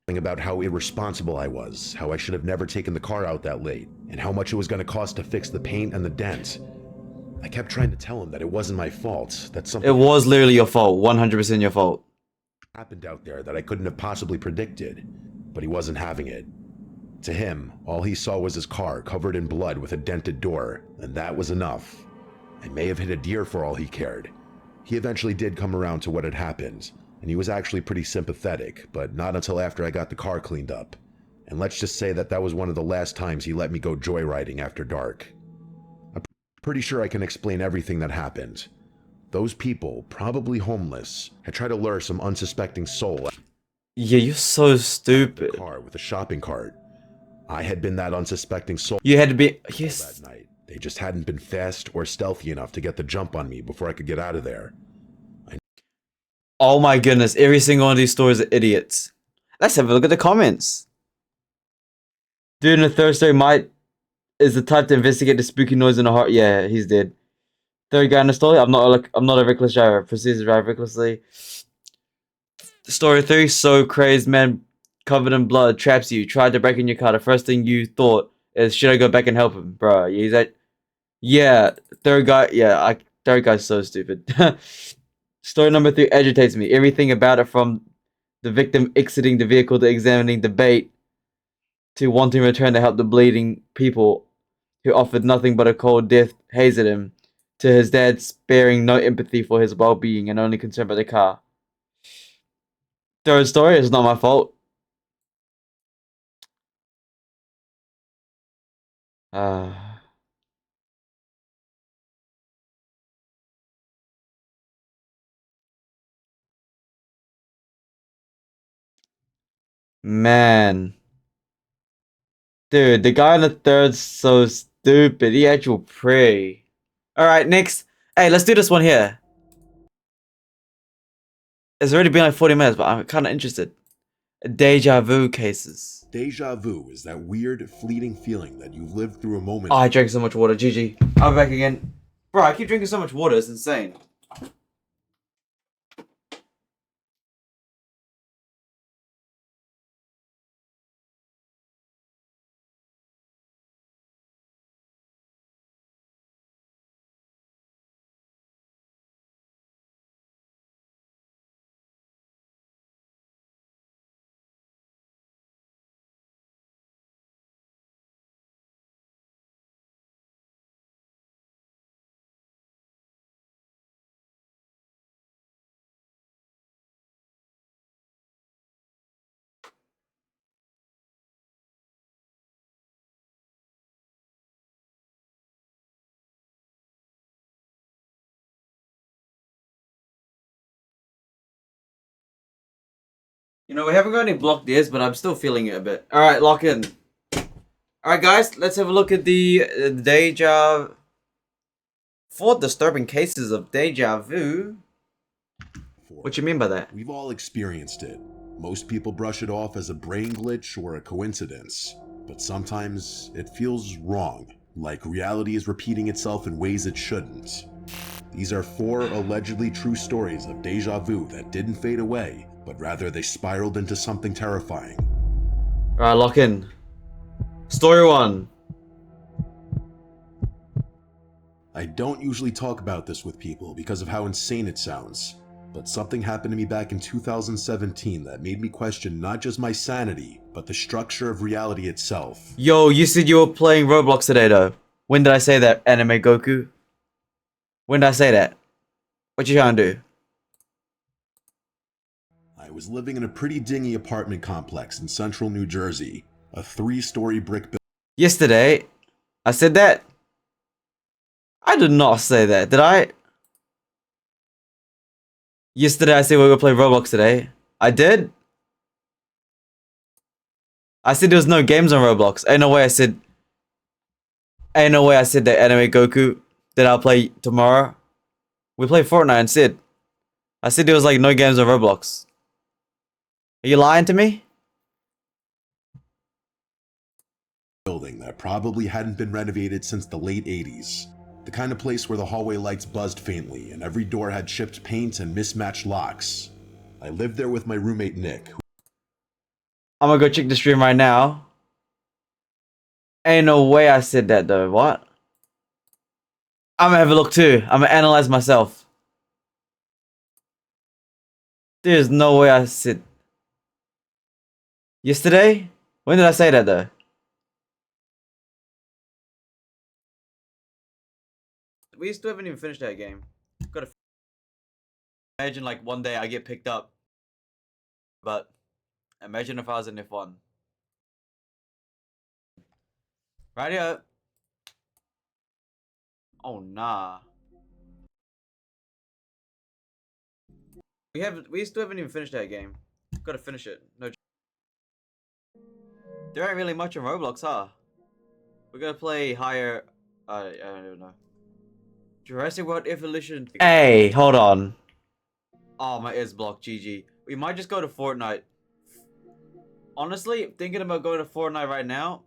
About how irresponsible I was, how I should have never taken the car out that late, and how much it was going to cost to fix the paint and the dent. I kept trying to tell him that it wasn't my fault, that something It was literally your fault. 100% your fault. happened out there that I couldn't have possibly predicted, but he wasn't having it. To him, all he saw was his car covered in blood with a dented door, and that was enough. I may have hit a deer for all he cared. He eventually did come around to what had happened, and he was actually pretty sympathetic, but not until after I got the car cleaned up. And let's just say that that was one of the last times he let me go joyriding after dark. I'm pretty sure I can explain everything that happened. Those people, probably homeless, had tried to lure some unsuspecting soul out Yeah, you're so of stupid. the car with a shopping cart. I had been that unsuspecting soul You had to be. Yes. that night. They just hadn't been fast or stealthy enough to get the jump on me before I could get out of there. Oh my goodness, every single one of these stories are idiots. Let's have a look at the comments. Dude in the third story might is the type to investigate the spooky noise in the heart. Yeah, he's dead. Third guy in the story, I'm not a reckless driver. Proceeds to drive recklessly. Story 3, so crazed man covered in blood traps you. Tried to break in your car. The first thing you thought is, should I go back and help him, bro? He's like, yeah. Third guy, yeah. Third guy's so stupid. Story number 3 agitates me. Everything about it, from the victim exiting the vehicle to examining the bait to wanting to return to help the bleeding people who offered nothing but a cold death hazed him, to his dad sparing no empathy for his well-being and only concerned about the car. Third story, it's not my fault. Uh, man. Dude, the guy on the third's so stupid. He actual pray. Alright, next. Hey, let's do this one here. It's already been like 40 minutes, but I'm kind of interested. Deja vu cases. Deja vu is that weird, fleeting feeling that you lived through a moment. Oh, I drank so much water. GG. I'm back again. Bro, I keep drinking so much water. It's insane. You know, we haven't got any blocked ears, but I'm still feeling it a bit. Alright, lock in. Alright, guys, let's have a look at the deja... 4 disturbing cases of deja vu. What you mean by that? We've all experienced it. Most people brush it off as a brain glitch or a coincidence, but sometimes it feels wrong, like reality is repeating itself in ways it shouldn't. These are 4 allegedly true stories of deja vu that didn't fade away, but rather they spiraled into something terrifying. Alright, lock in. Story 1. I don't usually talk about this with people because of how insane it sounds, but something happened to me back in 2017 that made me question not just my sanity, but the structure of reality itself. Yo, you said you were playing Roblox today, though. When did I say that, Anime Goku? When did I say that? What you trying to do? I was living in a pretty dingy apartment complex in central New Jersey, a 3-story brick building. Yesterday, I said that? I did not say that, did I? Yesterday, I said we were gonna play Roblox today. I did? I said there was no games on Roblox. Ain't no way I said... Ain't no way I said that Anime Goku that I'll play tomorrow. We played Fortnite instead. I said there was like no games on Roblox. Are you lying to me? Building that probably hadn't been renovated since the late 80s. The kind of place where the hallway lights buzzed faintly and every door had chipped paint and mismatched locks. I lived there with my roommate Nick. I'm gonna go check the stream right now. Ain't no way I said that though. What? I'm gonna have a look too. I'm gonna analyze myself. There's no way I said... Yesterday? When did I say that though? We still haven't even finished that game. Gotta imagine like one day I get picked up. But imagine if I was in F1. Radio. Oh nah. We still haven't even finished that game. Gotta finish it. No. There ain't really much on Roblox, huh? We're gonna play higher. I don't even know. Jurassic World Evolution. Hey, hold on. Oh, my ears blocked. GG. We might just go to Fortnite. Honestly, thinking about going to Fortnite right now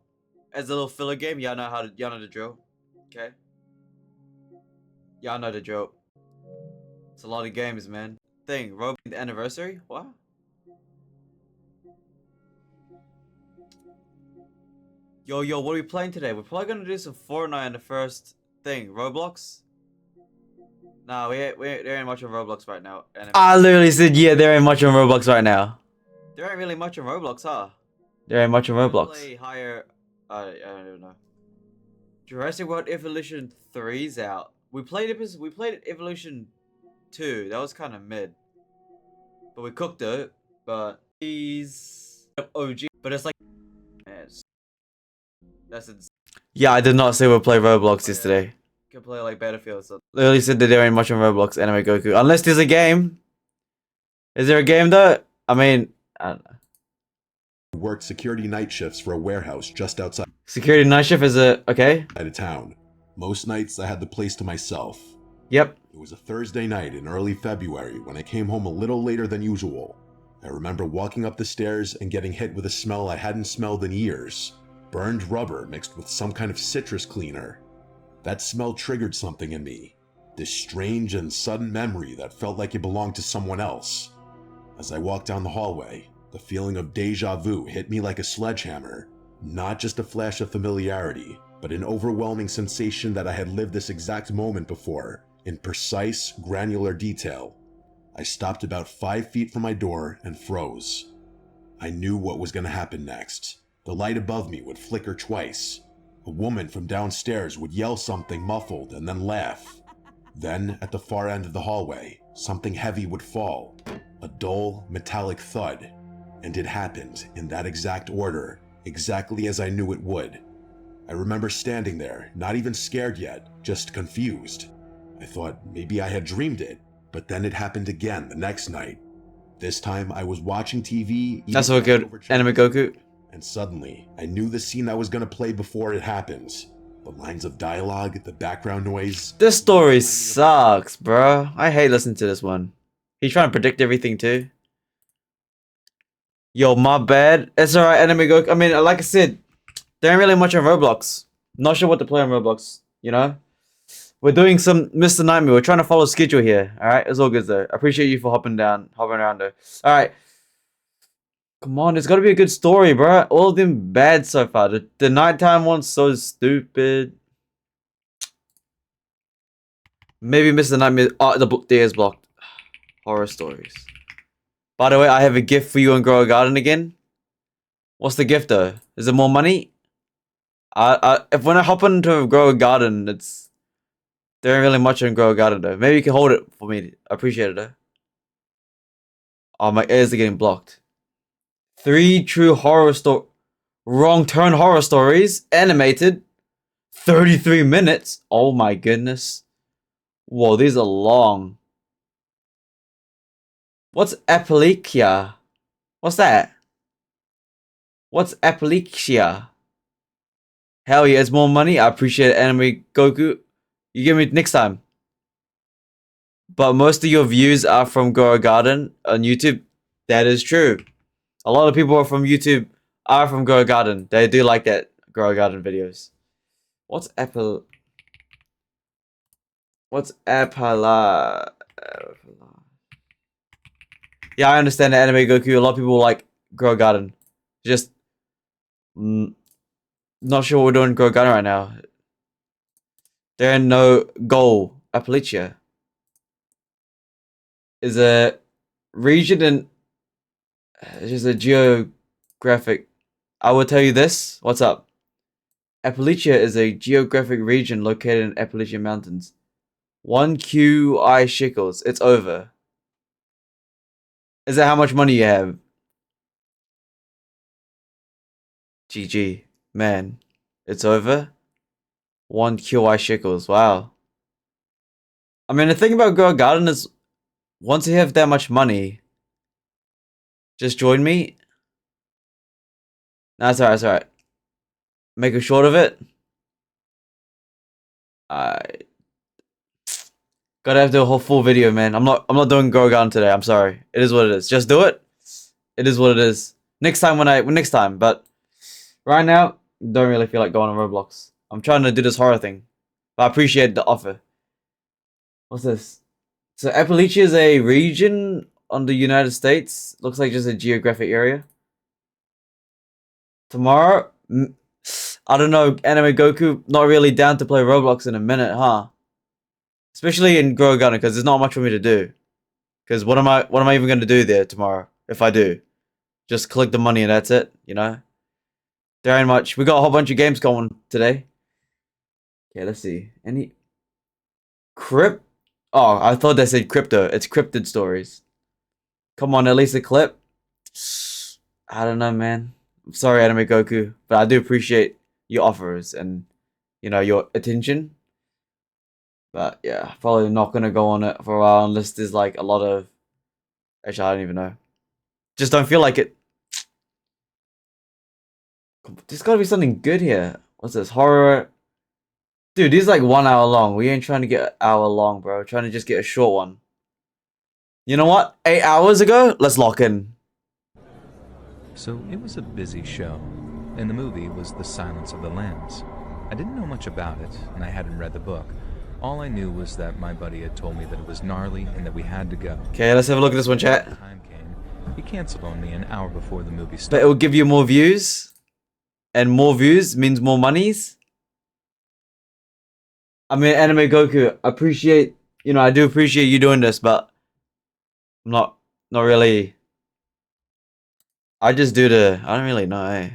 as a little filler game. Y'all know the drill. Okay. Y'all know the drill. It's a lot of games, man. Roblox anniversary? What? Yo, what are we playing today? We're probably gonna do some Fortnite in the first thing. Roblox? Nah, there ain't much on Roblox right now. I literally said, yeah, there ain't much on Roblox right now. There ain't really much on Roblox, huh? There ain't much on Roblox. Play higher... I don't even know. Jurassic World Evolution 3's out. We played Evolution 2. That was kind of mid. But we cooked it. But he's OG. But it's like... That's ins- Yeah, I did not say we'll play Roblox yesterday. Can play like Battlefield. So literally said that there ain't much on Roblox. Anime Goku, unless there's a game. Is there a game though? I mean, I don't know. Worked security night shifts for a warehouse just outside Security night shift is a okay. of town. Most nights I had the place to myself. Yep. It was a Thursday night in early February when I came home a little later than usual. I remember walking up the stairs and getting hit with a smell I hadn't smelled in years. Burned rubber mixed with some kind of citrus cleaner. That smell triggered something in me. This strange and sudden memory that felt like it belonged to someone else. As I walked down the hallway, the feeling of deja vu hit me like a sledgehammer. Not just a flash of familiarity, but an overwhelming sensation that I had lived this exact moment before, in precise, granular detail. I stopped about 5 feet from my door and froze. I knew what was going to happen next. The light above me would flicker twice. A woman from downstairs would yell something muffled and then laugh. Then, at the far end of the hallway, something heavy would fall. A dull, metallic thud. And it happened in that exact order, exactly as I knew it would. I remember standing there, not even scared yet, just confused. I thought maybe I had dreamed it, but then it happened again the next night. This time I was watching TV. That's so good. Anime Goku. And suddenly, I knew the scene I was going to play before it happened. The lines of dialogue, the background noise. This story sucks, bro. I hate listening to this one. He's trying to predict everything too. Yo, my bad. It's alright, Anime Goku. I mean, like I said, there ain't really much on Roblox. Not sure what to play on Roblox, you know? We're doing some Mr. Nightmare. We're trying to follow schedule here, alright? It's all good though. I appreciate you for hopping around though. Alright. Come on, there's gotta be a good story, bro. All of them bad so far. The nighttime one's so stupid. Maybe Mr. Nightmare. Oh, the book there is blocked. Horror stories. By the way, I have a gift for you and Grow a Garden again. What's the gift though? Is it more money? If when I hop into Grow a Garden, there ain't really much on Grow a Garden though. Maybe you can hold it for me. I appreciate it though. Oh, my ears are getting blocked. 3 true wrong turn horror stories, animated, 33 minutes. Oh my goodness. Whoa, these are long. What's epilepsia? What's that? What's epilepsia? Hell yeah, it's more money. I appreciate it, Anime Goku. You give me next time. But most of your views are from Grow a Garden on YouTube. That is true. A lot of people from YouTube are from Grow a Garden. They do like that Grow a Garden videos. What's Yeah, I understand the Anime Goku. A lot of people like Grow a Garden. Just not sure what we're doing in Grow a Garden right now. There ain't no goal. Appalachia is a region in. It's just a geographic. I will tell you this. What's up? Appalachia is a geographic region located in Appalachian Mountains. 1 QI shekels. It's over. Is that how much money you have? GG. Man. It's over. 1 QI shekels. Wow. I mean, the thing about Grow a Garden is, once you have that much money, just join me. No, it's alright, it's alright. Make a short of it. I gotta have to do a whole full video, man. I'm not doing Grow a Garden today. I'm sorry. It is what it is. Just do it. It is what it is. Next time, but right now, don't really feel like going on Roblox. I'm trying to do this horror thing. But I appreciate the offer. What's this? So Appalachia is a region on the United States. Looks like just a geographic area. Tomorrow, I don't know, Anime Goku, not really down to play Roblox in a minute, huh? Especially in Grow a Garden, because there's not much for me to do. Because what am I even going to do there tomorrow, if I do? Just collect the money and that's it, you know? There ain't much. We got a whole bunch of games going today. Okay, let's see. Any... Oh, I thought they said crypto. It's cryptid stories. Come on, at least a clip. I don't know, man. I'm sorry, Anime Goku, but I do appreciate your offers and your attention. But yeah, probably not gonna go on it for a while unless there's like a lot of. Actually, I don't even know. Just don't feel like it. There's gotta be something good here. What's this? Horror. Dude, these like 1 hour long. We ain't trying to get an hour long, bro. We're trying to just get a short one. You know what? 8 hours ago? Let's lock in. So it was a busy show, and the movie was The Silence of the Lambs. I didn't know much about it, and I hadn't read the book. All I knew was that my buddy had told me that it was gnarly and that we had to go. Okay, let's have a look at this one, chat. When time came, he canceled on me an hour before the movie But started. it will give you more views. And more views means more monies. I mean, Anime Goku, I do appreciate you doing this, but I'm not really. I just do I don't really know, eh?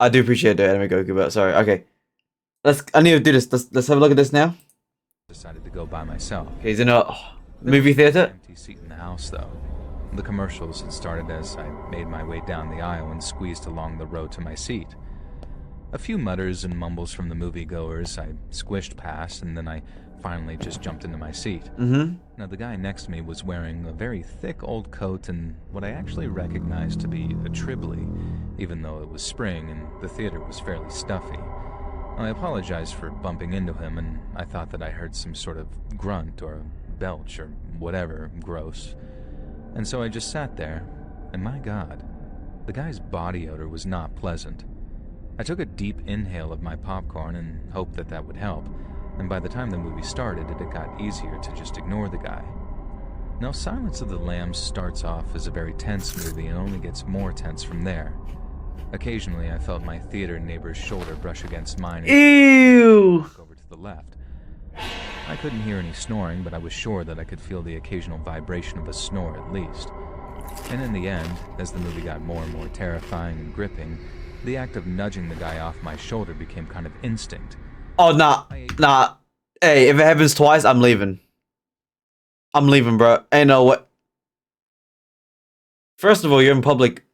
I do appreciate the Anime Goku, but sorry. Okay, I need to do this. Let's have a look at this now. Decided to go by myself. Okay, he's in a movie theater. Empty seat in the house, though. The commercials had started as I made my way down the aisle and squeezed along the row to my seat. A few mutters and mumbles from the moviegoers I squished past, and then I finally just jumped into my seat. Now, the guy next to me was wearing a very thick old coat and what I actually recognized to be a Tribly, even though it was spring and the theater was fairly stuffy. I apologized for bumping into him, and I thought that I heard some sort of grunt or belch or whatever gross. And so I just sat there, and my God, the guy's body odor was not pleasant. I took a deep inhale of my popcorn and hoped that that would help, and by the time the movie started, it had got easier to just ignore the guy. Now, Silence of the Lambs starts off as a very tense movie and only gets more tense from there. Occasionally, I felt my theater neighbor's shoulder brush against mine and Ew! over to the left. I couldn't hear any snoring, but I was sure that I could feel the occasional vibration of a snore at least. And in the end, as the movie got more and more terrifying and gripping, the act of nudging the guy off my shoulder became kind of instinct. Oh, nah. Hey, if it happens twice, I'm leaving. I'm leaving, bro. Ain't no what. First of all, you're in public.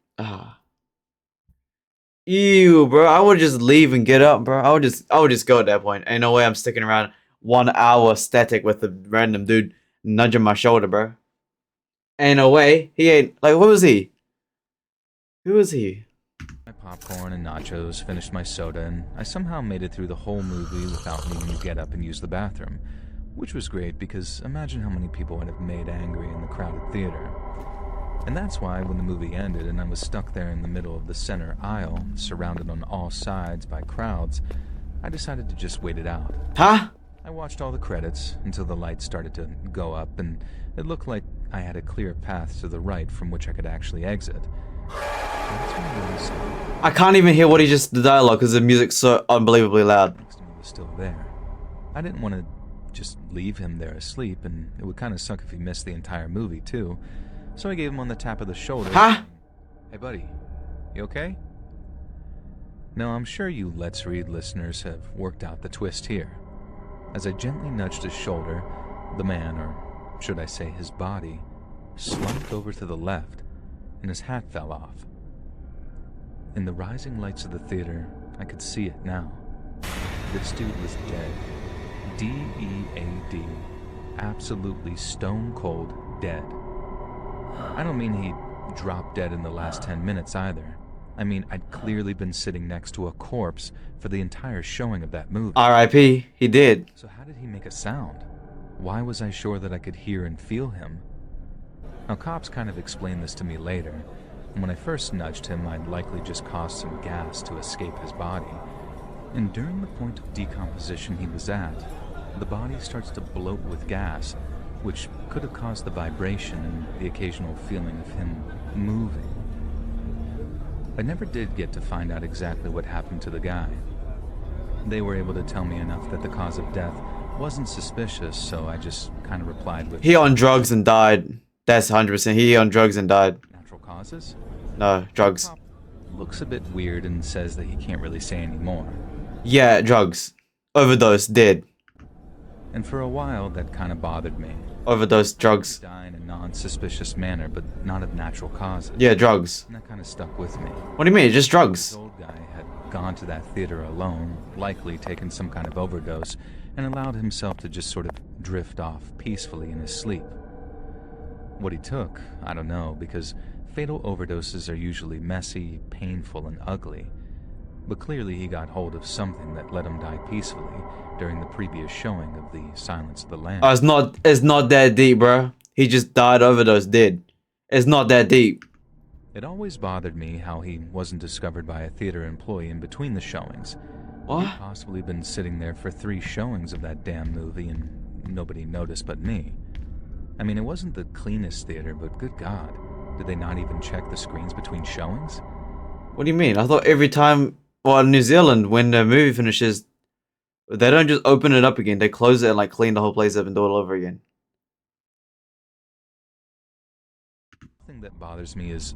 Ew, bro. I would just leave and get up, bro. I would just go at that point. Ain't no way I'm sticking around 1 hour static with a random dude nudging my shoulder, bro. Ain't no way. He ain't like. What was he? Who was he? My popcorn and nachos, finished my soda, and I somehow made it through the whole movie without needing to get up and use the bathroom, which was great because imagine how many people would have made angry in the crowded theater. And that's why when the movie ended and I was stuck there in the middle of the center aisle, surrounded on all sides by crowds, I decided to just wait it out. Huh? I watched all the credits until the lights started to go up and it looked like I had a clear path to the right from which I could actually exit. That's when I really saw I can't even hear what the dialogue because the music's so unbelievably loud. next to me was still there. I didn't want to just leave him there asleep, and it would kind of suck if he missed the entire movie too. So I gave him on the tap of the shoulder. Huh? Hey buddy, you okay? Now I'm sure you Let's Read listeners have worked out the twist here. As I gently nudged his shoulder, the man, or should I say his body, slumped over to the left, and his hat fell off. In the rising lights of the theater, I could see it now. This dude was dead. D-E-A-D. Absolutely stone cold dead. I don't mean he dropped dead in the last 10 minutes either. I mean, I'd clearly been sitting next to a corpse for the entire showing of that movie. R.I.P. He did. So how did he make a sound? Why was I sure that I could hear and feel him? Now, cops kind of explained this to me later, and when I first nudged him, I'd likely just caused some gas to escape his body. And during the point of decomposition he was at, the body starts to bloat with gas, which could have caused the vibration and the occasional feeling of him moving. I never did get to find out exactly what happened to the guy. They were able to tell me enough that the cause of death wasn't suspicious, so I just kind of replied with, He on drugs and died. That's 100%. He on drugs and died. natural causes? No, drugs. Cop looks a bit weird and says that he can't really say any more. Yeah, drugs. Overdose, dead. And for a while, that kind of bothered me. Overdose, drugs. Die in a non-suspicious manner, but not of natural causes. Yeah, drugs. And that kind of stuck with me. What do you mean? Just drugs. This old guy had gone to that theater alone, likely taken some kind of overdose, and allowed himself to just sort of drift off peacefully in his sleep. What he took, I don't know, because fatal overdoses are usually messy, painful, and ugly. But clearly he got hold of something that let him die peacefully during the previous showing of The Silence of the Lambs. Oh, it's not that deep, bro. He just died overdose, dead. It's not that deep. It always bothered me how he wasn't discovered by a theater employee in between the showings. What? He'd possibly been sitting there for 3 showings of that damn movie and nobody noticed but me. I mean, it wasn't the cleanest theater, but good God, did they not even check the screens between showings? What do you mean? I thought every time, well, in New Zealand, when the movie finishes, they don't just open it up again. They close it and like clean the whole place up and do it all over again. The thing that bothers me is,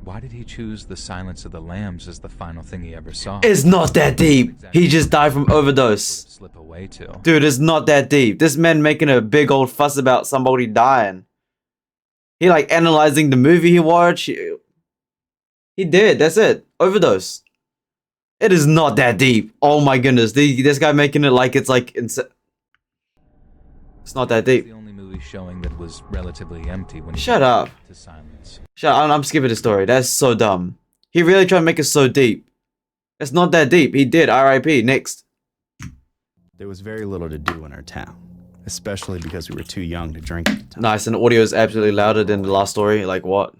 why did he choose The Silence of the Lambs as the final thing he ever saw? It's not that deep. He just died from overdose. Slip away to. Dude, it's not that deep. This man making a big old fuss about somebody dying. He like analyzing the movie he watched. He did. That's it. Overdose. It is not that deep. Oh my goodness. This guy making it like it's like it's not that The deep. only movie showing that was relatively empty when he Shut up. to silence. Shut up. I'm skipping the story. That's so dumb. He really tried to make it so deep. It's not that deep. He did. R.I.P. Next. There was very little to do in our town, especially because we were too young to drink at the time. Nice. And the audio is absolutely louder than the last story. Like what?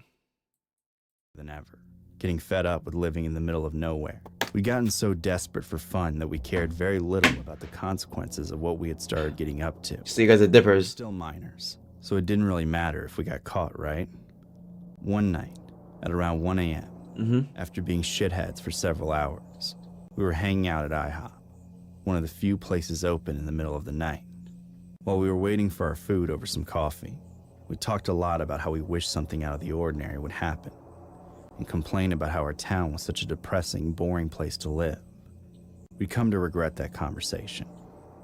Than ever, getting fed up with living in the middle of nowhere. We'd gotten so desperate for fun that we cared very little about the consequences of what we had started getting up to. So you guys are dippers. Still minors, so it didn't really matter if we got caught, right? One night, at around 1 a.m., after being shitheads for several hours, we were hanging out at IHOP, one of the few places open in the middle of the night. While we were waiting for our food over some coffee, we talked a lot about how we wished something out of the ordinary would happen, and complained about how our town was such a depressing, boring place to live. We'd come to regret that conversation,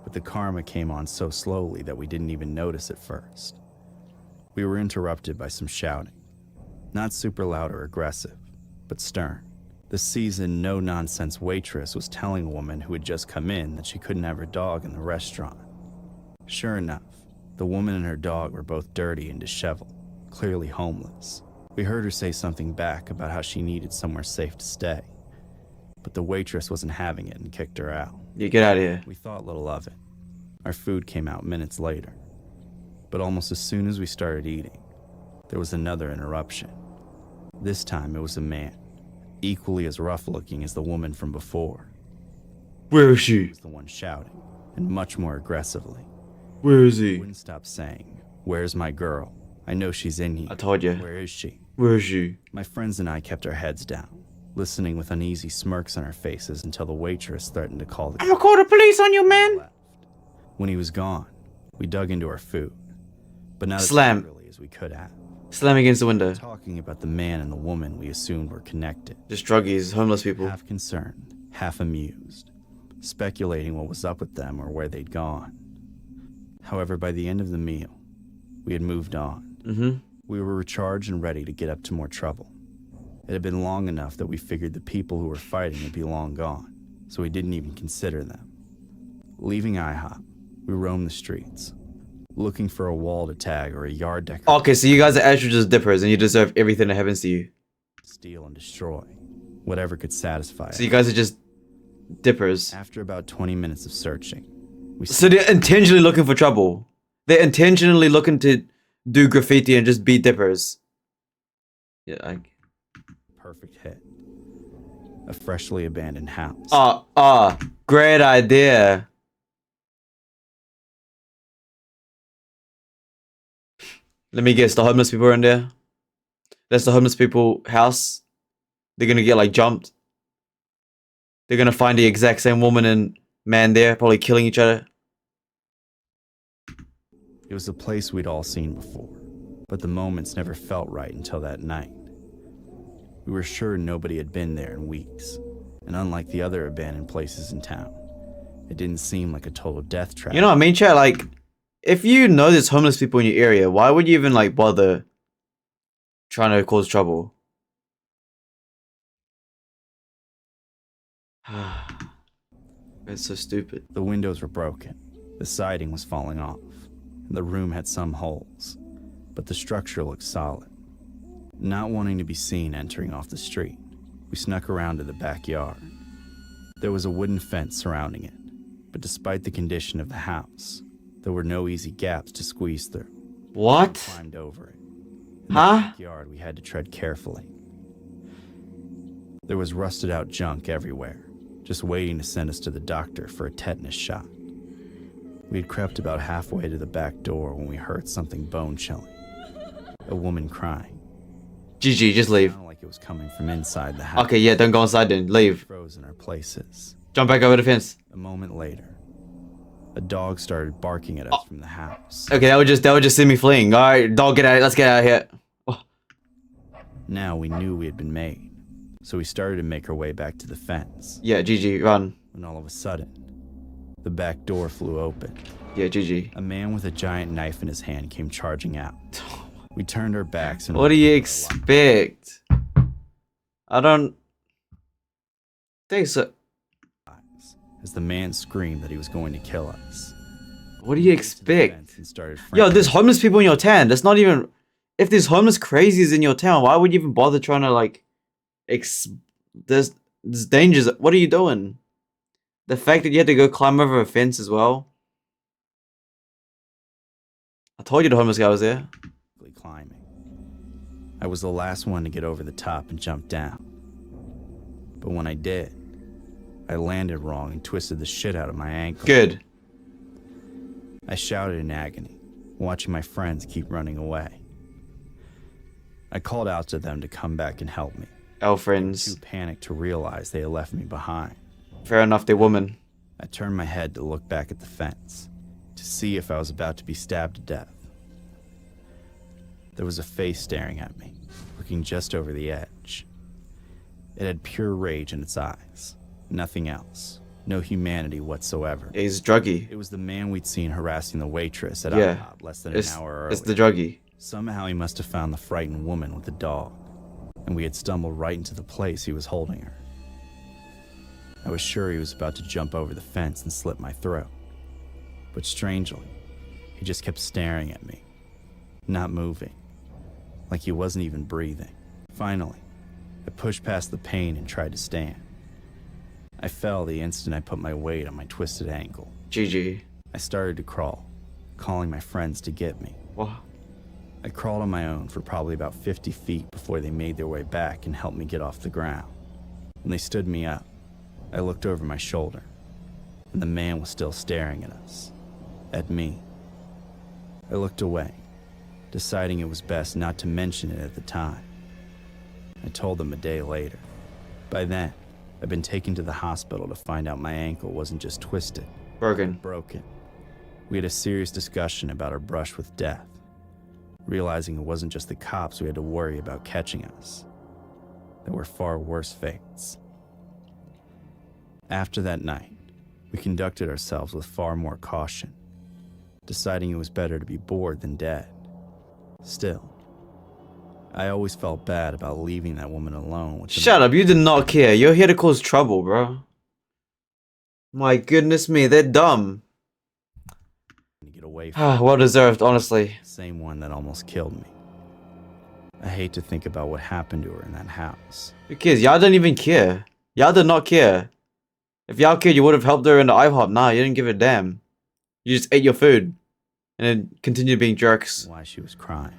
but the karma came on so slowly that we didn't even notice at first. We were interrupted by some shouting. Not super loud or aggressive, but stern. The seasoned, no-nonsense waitress was telling a woman who had just come in that she couldn't have her dog in the restaurant. Sure enough, the woman and her dog were both dirty and disheveled, clearly homeless. We heard her say something back about how she needed somewhere safe to stay, but the waitress wasn't having it and kicked her out. Yeah, get out of here. We thought little of it. Our food came out minutes later, but almost as soon as we started eating, there was another interruption. This time it was a man, equally as rough-looking as the woman from before. Where is she? He was the one shouting, and much more aggressively. Where is He he? wouldn't stop saying, "Where's my girl? I know she's in here. I told you. Where is she?" Where is she? My friends and I kept our heads down, listening with uneasy smirks on our faces until the waitress threatened to call the I'm gonna call the police on you, man. left. When he was gone, we dug into our food, but not Slam. as eagerly as we could have. Slam against the window. Talking about the man and the woman we assumed were connected. Just druggies, homeless people. Half concerned, half amused, speculating what was up with them or where they'd gone. However, by the end of the meal, we had moved on. We were recharged and ready to get up to more trouble. It had been long enough that we figured the people who were fighting would be long gone, so we didn't even consider them. Leaving IHOP, we roamed the streets, looking for a wall to tag or a yard decoration. Okay, so you guys are actually just dippers and you deserve everything that happens to you. Steal and destroy whatever could satisfy us. So you guys are just dippers. After about 20 minutes of searching, we So they're intentionally looking for trouble. They're intentionally looking to do graffiti and just be dippers. Yeah, perfect hit. A freshly abandoned house. Great idea. Let me guess, the homeless people are in there? That's the homeless people house? They're gonna get like jumped. They're gonna find the exact same woman and man there, probably killing each other. It was a place we'd all seen before, but the moments never felt right until that night. We were sure nobody had been there in weeks, and unlike the other abandoned places in town, It didn't seem like a total death trap. You know what I mean, chat? Like, if you know there's homeless people in your area, why would you even, like, bother trying to cause trouble? It's so stupid. The windows were broken, the siding was falling off, and the room had some holes, but the structure looked solid. Not wanting to be seen entering off the street, we snuck around to the backyard. There was a wooden fence surrounding it, but despite the condition of the house, there were no easy gaps to squeeze through. What? We climbed over it. In Huh? the backyard, we had to tread carefully. There was rusted out junk everywhere, just waiting to send us to the doctor for a tetanus shot. We had crept about halfway to the back door when we heard something bone-chilling. A woman crying. GG, just It leave. sounded like it was coming from inside the house. Okay, yeah, don't go inside then. Leave. Frozen our places. Jump back over the fence. A moment later, a dog started barking at us from the house. Okay, that would just see me fleeing. Alright, dog, get out. Let's get out of here. Oh. Now we knew we had been made, so we started to make our way back to the fence. Yeah, GG, run. When all of a sudden, the back door flew open. Yeah, GG. A man with a giant knife in his hand came charging out. We turned our backs and What do you expect? I don't think so. as the man screamed that he was going to kill us. What do you expect? And started Yo, there's homeless people in your town. That's not even... If there's homeless crazies in your town, why would you even bother trying to, like... There's dangers. What are you doing? The fact that you had to go climb over a fence as well. I told you the homeless guy was there. climbing. I was the last one to get over the top and jump down. But when I did, I landed wrong and twisted the shit out of my ankle. Good. I shouted in agony, watching my friends keep running away. I called out to them to come back and help me. Our friends. Too panicked to realize they had left me behind. Fair enough, they're women. I turned my head to look back at the fence, to see if I was about to be stabbed to death. There was a face staring at me, looking just over the edge. It had pure rage in its eyes, nothing else, no humanity whatsoever. He's druggy. It was the man we'd seen harassing the waitress at Yeah, IHOP less than an hour earlier. it's the druggy. Somehow he must have found the frightened woman with the dog, and we had stumbled right into the place he was holding her. I was sure he was about to jump over the fence and slit my throat. But strangely, he just kept staring at me, not moving, like he wasn't even breathing. Finally, I pushed past the pain and tried to stand. I fell the instant I put my weight on my twisted ankle. GG. I started to crawl, calling my friends to get me. What? I crawled on my own for probably about 50 feet before they made their way back and helped me get off the ground. When they stood me up, I looked over my shoulder, and the man was still staring at us, at me. I looked away, deciding it was best not to mention it at the time. I told them a day later. By then, I'd been taken to the hospital to find out my ankle wasn't just twisted, Broken. broken. We had a serious discussion about our brush with death, realizing it wasn't just the cops we had to worry about catching us. There were far worse fates. After that night, we conducted ourselves with far more caution, deciding it was better to be bored than dead. Still, I always felt bad about leaving that woman alone with the Shut up, you did not care. You're here to cause trouble, bro. My goodness me, they're dumb. to get away from Well deserved, honestly. the same one that almost killed me. I hate to think about what happened to her in that house. Who cares? Y'all don't even care. Y'all did not care. If y'all cared, you would have helped her in the IHOP. Nah, you didn't give a damn. You just ate your food. And then continued being jerks. Why she was crying.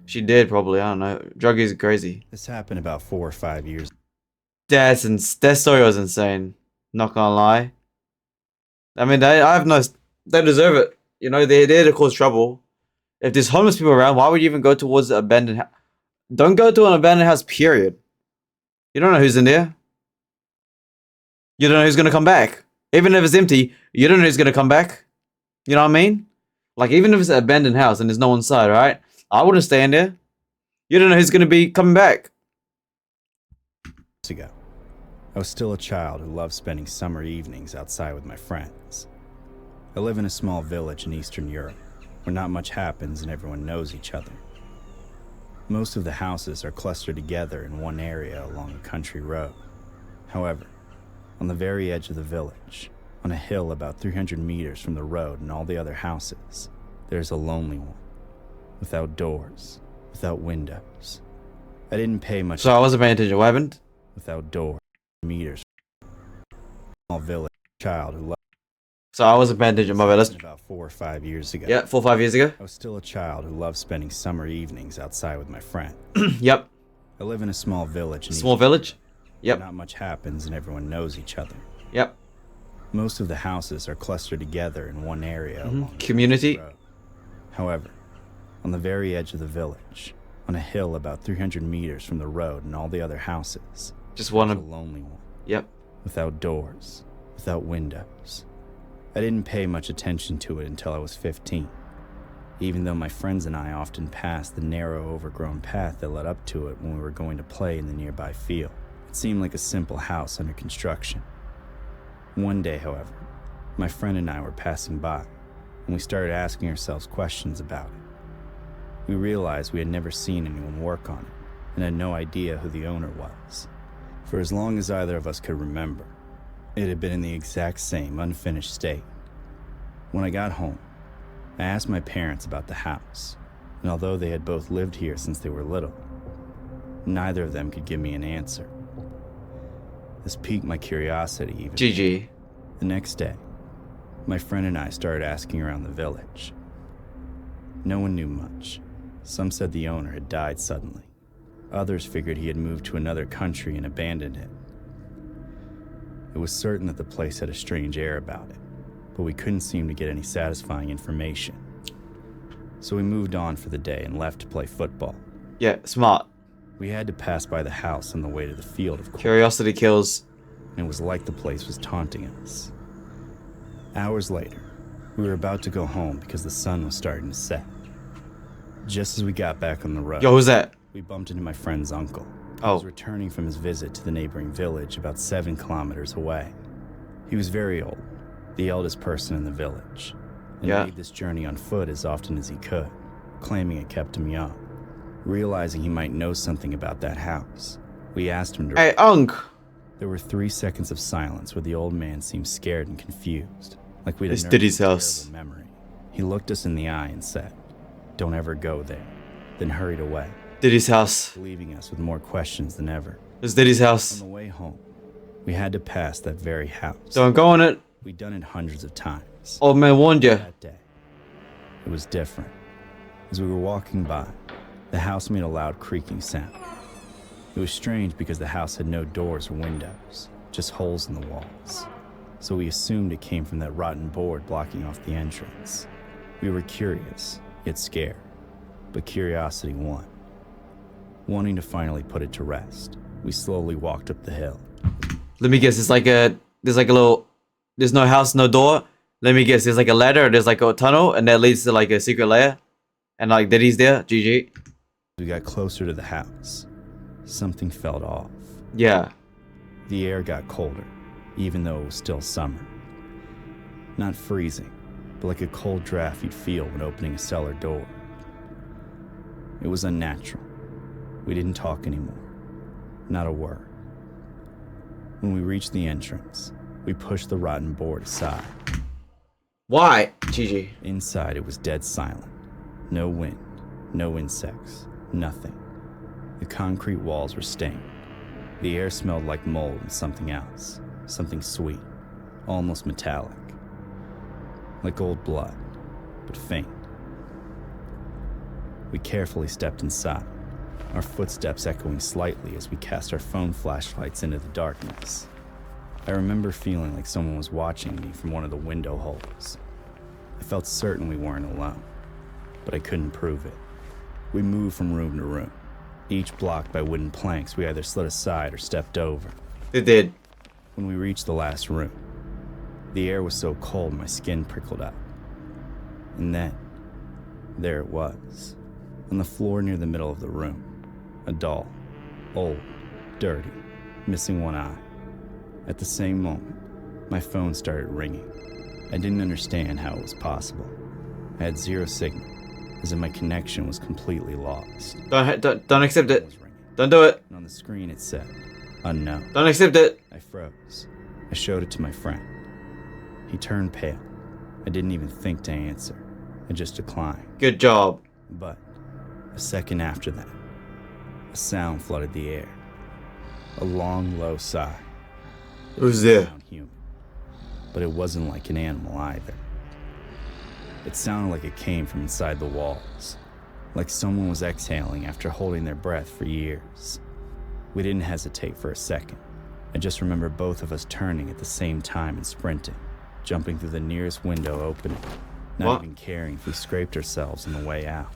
She did, probably. I don't know. Druggies are crazy. This happened about 4 or 5 years. That story was insane. Not gonna lie. I mean, they deserve it. You know, they're there to cause trouble. If there's homeless people around, why would you even go towards the abandoned house? Don't go to an abandoned house, period. You don't know who's in there. You don't know who's gonna come back. Even if it's empty, you don't know who's gonna come back. You know what I mean? Like, even if it's an abandoned house and there's no one inside, right? I wouldn't stay in there. You don't know who's gonna be coming back. ago. I was still a child who loved spending summer evenings outside with my friends. I live in a small village in Eastern Europe, where not much happens and everyone knows each other. Most of the houses are clustered together in one area along a country road. However, on the very edge of the village, on a hill about 300 meters from the road and all the other houses, there's a lonely one, without doors, without windows. I didn't pay much. So I wasn't paying attention. What happened? Without doors, meters. Small village child who loved. So I wasn't paying attention. My bad. Let's... About 4 or 5 years ago. Yeah, 4 or 5 years ago. I was still a child who loved spending summer evenings outside with my friends. Yep. I live in a small village. Small village? Yep. Not much happens and everyone knows each other. Yep. Most of the houses are clustered together in one area. Along the community. road. However, on the very edge of the village, on a hill about 300 meters from the road and all the other houses, just one. a lonely one. Yep. Without doors, without windows. I didn't pay much attention to it until I was 15, even though my friends and I often passed the narrow, overgrown path that led up to it when we were going to play in the nearby field. It seemed like a simple house under construction. One day, however, my friend and I were passing by, and we started asking ourselves questions about it. We realized we had never seen anyone work on it, and had no idea who the owner was. For as long as either of us could remember, it had been in the exact same unfinished state. When I got home, I asked my parents about the house, and although they had both lived here since they were little, neither of them could give me an answer. This piqued my curiosity even. GG. The next day, my friend and I started asking around the village. No one knew much. Some said the owner had died suddenly. Others figured he had moved to another country and abandoned it. It was certain that the place had a strange air about it, but we couldn't seem to get any satisfying information. So we moved on for the day and left to play football. Yeah, smart. We had to pass by the house on the way to the field, of course. Curiosity kills. And it was like the place was taunting us. Hours later, we were about to go home because the sun was starting to set. Just as we got back on the road, Yo, who's that? we bumped into my friend's uncle. He Oh. was returning from his visit to the neighboring village about 7 kilometers away. He was very old, the eldest person in the village, and Yeah. made this journey on foot as often as he could, claiming it kept him young. Realizing he might know something about that house, we asked him to... Hey, Unc. There were 3 seconds of silence where the old man seemed scared and confused, like we'd It's unearthed Diddy's a terrible house. memory. He looked us in the eye and said, "Don't ever go there," then hurried away, Diddy's house. leaving us with more questions than ever. It's Diddy's On house. the way home, we had to pass that very house. Don't go on it. We'd done it hundreds of times. Old man warned you. That day, it was different. As we were walking by, the house made a loud creaking sound. It was strange because the house had no doors or windows, just holes in the walls. So we assumed it came from that rotten board blocking off the entrance. We were curious, yet scared, but curiosity won. Wanting to finally put it to rest, we slowly walked up the hill. Let me guess. It's like a. There's like a little. There's no house, no door. Let me guess. There's like a ladder. There's like a tunnel, and that leads to like a secret lair. And like Diddy's there. GG. As we got closer to the house, something felt off. Yeah. The air got colder, even though it was still summer. Not freezing, but like a cold draft you'd feel when opening a cellar door. It was unnatural. We didn't talk anymore. Not a word. When we reached the entrance, we pushed the rotten board aside. Why? GG. Inside, it was dead silent. No wind, no insects, nothing. The concrete walls were stained. The air smelled like mold and something else, something sweet, almost metallic. Like old blood, but faint. We carefully stepped inside, our footsteps echoing slightly as we cast our phone flashlights into the darkness. I remember feeling like someone was watching me from one of the window holes. I felt certain we weren't alone, but I couldn't prove it. We moved from room to room, each blocked by wooden planks we either slid aside or stepped over. It did. When we reached the last room, the air was so cold my skin prickled up. And then, there it was, on the floor near the middle of the room, a doll, old, dirty, missing one eye, At the same moment, my phone started ringing. I didn't understand how it was possible. I had zero signal, as if my connection was completely lost. Don't accept it. Phone was ringing, Don't do it. and on the screen it said, unknown. Don't accept it. I froze. I showed it to my friend. He turned pale. I didn't even think to answer. I just declined. Good job. But a second after that, a sound flooded the air. A long, low sigh. Who's there? Sound human, but it wasn't like an animal either. It sounded like it came from inside the walls, like someone was exhaling after holding their breath for years. We didn't hesitate for a second. I just remember both of us turning at the same time and sprinting, jumping through the nearest window opening, not even caring if we scraped ourselves on the way out.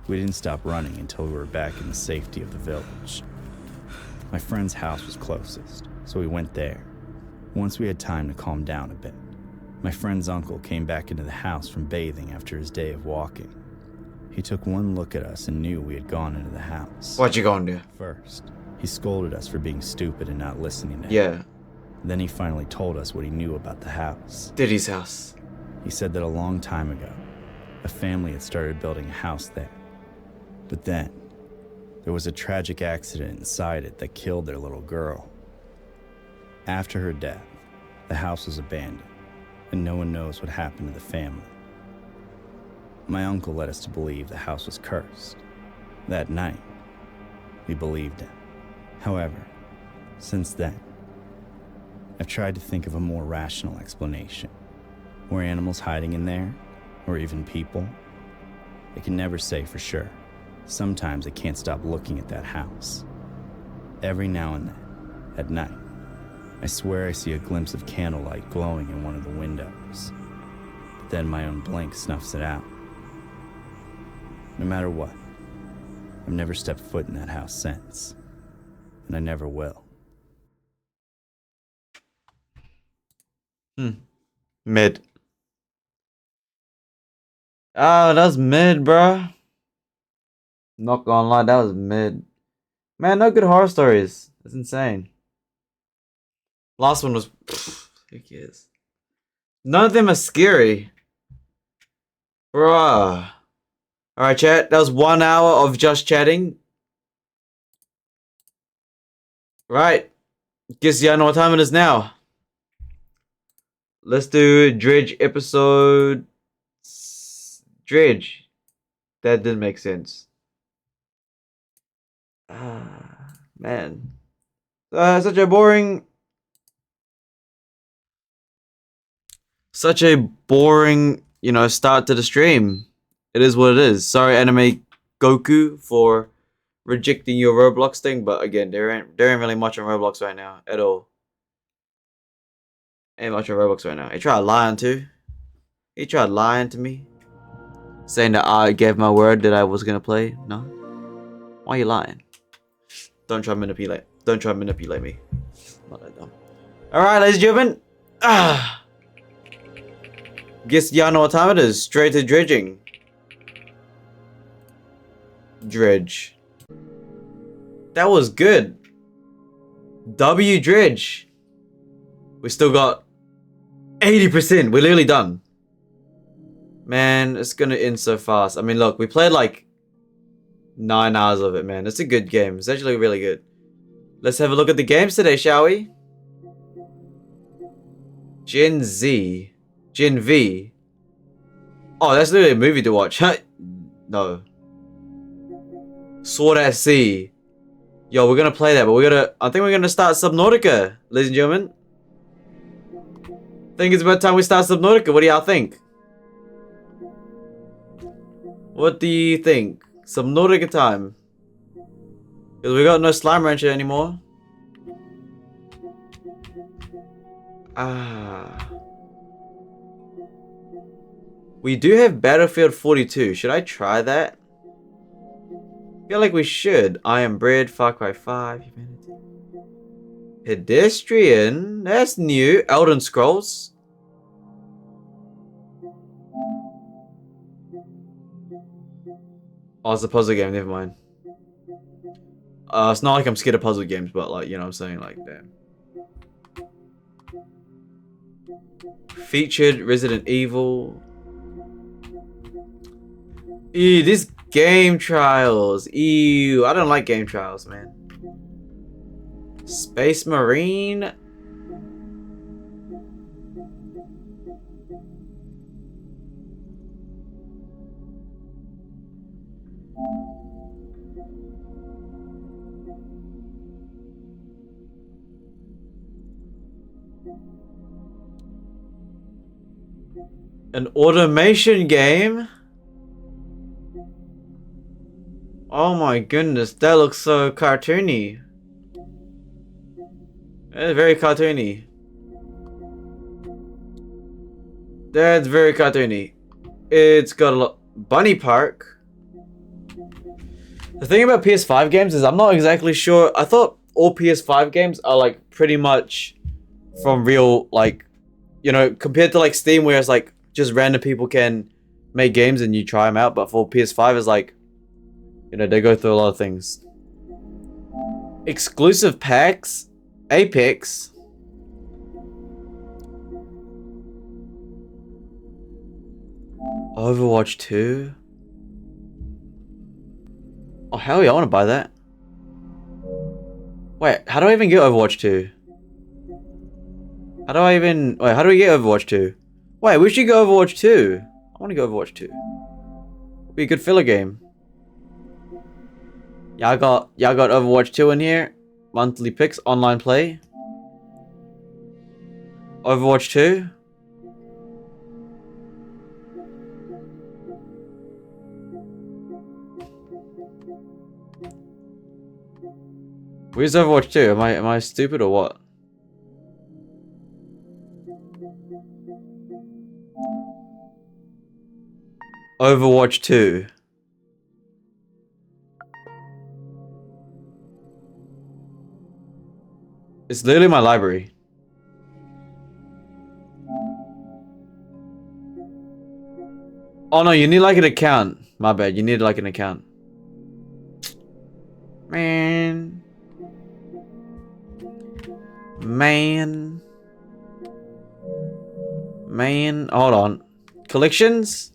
We didn't stop running until we were back in the safety of the village. My friend's house was closest, so we went there. Once we had time to calm down a bit, my friend's uncle came back into the house from bathing after his day of walking. He took one look at us and knew we had gone into the house. What you gonna do? First, he scolded us for being stupid and not listening to him. Yeah. Then he finally told us what he knew about the house. Diddy's house. He said that a long time ago, a family had started building a house there. But then, there was a tragic accident inside it that killed their little girl. After her death, the house was abandoned, and no one knows what happened to the family. My uncle led us to believe the house was cursed. That night, we believed him. However, since then, I've tried to think of a more rational explanation. Were animals hiding in there, or even people? I can never say for sure. Sometimes I can't stop looking at that house. Every now and then, at night, I swear I see a glimpse of candlelight glowing in one of the windows. But then my own blink snuffs it out. No matter what, I've never stepped foot in that house since. And I never will. Mid. Oh, that was mid, bro. Not gonna lie, that was mid. Man, no good horror stories. That's insane. Last one was... who cares? None of them are scary. Bruh. Alright, chat. That was 1 hour of just chatting. Right. Guess y'all know what time it is now. Let's do Dredge episode... Dredge. That didn't make sense. Man. Such a boring, you know, start to the stream. It is what it is. Sorry, Anime Goku, for rejecting your Roblox thing, but again, there ain't really much on Roblox right now at all. Ain't much on Roblox right now. He tried lying too. He tried lying to me, saying that I gave my word that I was gonna play. No, why are you lying? Don't try to manipulate. Don't try to manipulate me. Not that dumb. All right, ladies and gentlemen. Guess y'all know what time it is. Straight to dredging. Dredge. That was good. W Dredge. We still got 80%. We're literally done. Man, it's gonna end so fast. I mean, look, we played like 9 hours of it, man. It's a good game. It's actually really good. Let's have a look at the games today, shall we? Gen Z. Gen V. Oh, that's literally a movie to watch. No. Sword at Sea. Yo, we're gonna play that, but I think we're gonna start Subnautica, ladies and gentlemen. I think it's about time we start Subnautica. What do y'all think? What do you think? Subnautica time. Because we got no Slime Rancher anymore. We do have Battlefield 42. Should I try that? I feel like we should. I Am Bread, Far Cry 5, Humanity. Pedestrian? That's new. Elden Scrolls. Oh, it's a puzzle game, never mind. It's not like I'm scared of puzzle games, but like, you know what I'm saying? Like, damn. Featured Resident Evil. Ew, this game trials. Ew, I don't like game trials, man. Space Marine. An automation game? Oh my goodness, that looks so cartoony. It's very cartoony. That's very cartoony. It's got a lot. Bunny Park. The thing about PS5 games is I'm not exactly sure. I thought all PS5 games are like pretty much from real, like, you know, compared to like Steam where it's like just random people can make games and you try them out. But for PS5 it's like, you know, they go through a lot of things. Exclusive packs. Apex. Overwatch 2. Oh hell yeah, I want to buy that. Wait, how do I even get Overwatch 2? How do I even... Wait, how do we get Overwatch 2? Wait, we should go Overwatch 2. I want to go Overwatch 2. It'll be a good filler game. Y'all got Overwatch 2 in here. Monthly picks, online play. Overwatch 2. Where's Overwatch 2? Am I stupid or what? Overwatch 2. It's literally my library. Oh no, you need like an account. My bad, you need like an account. Man. Hold on. Collections?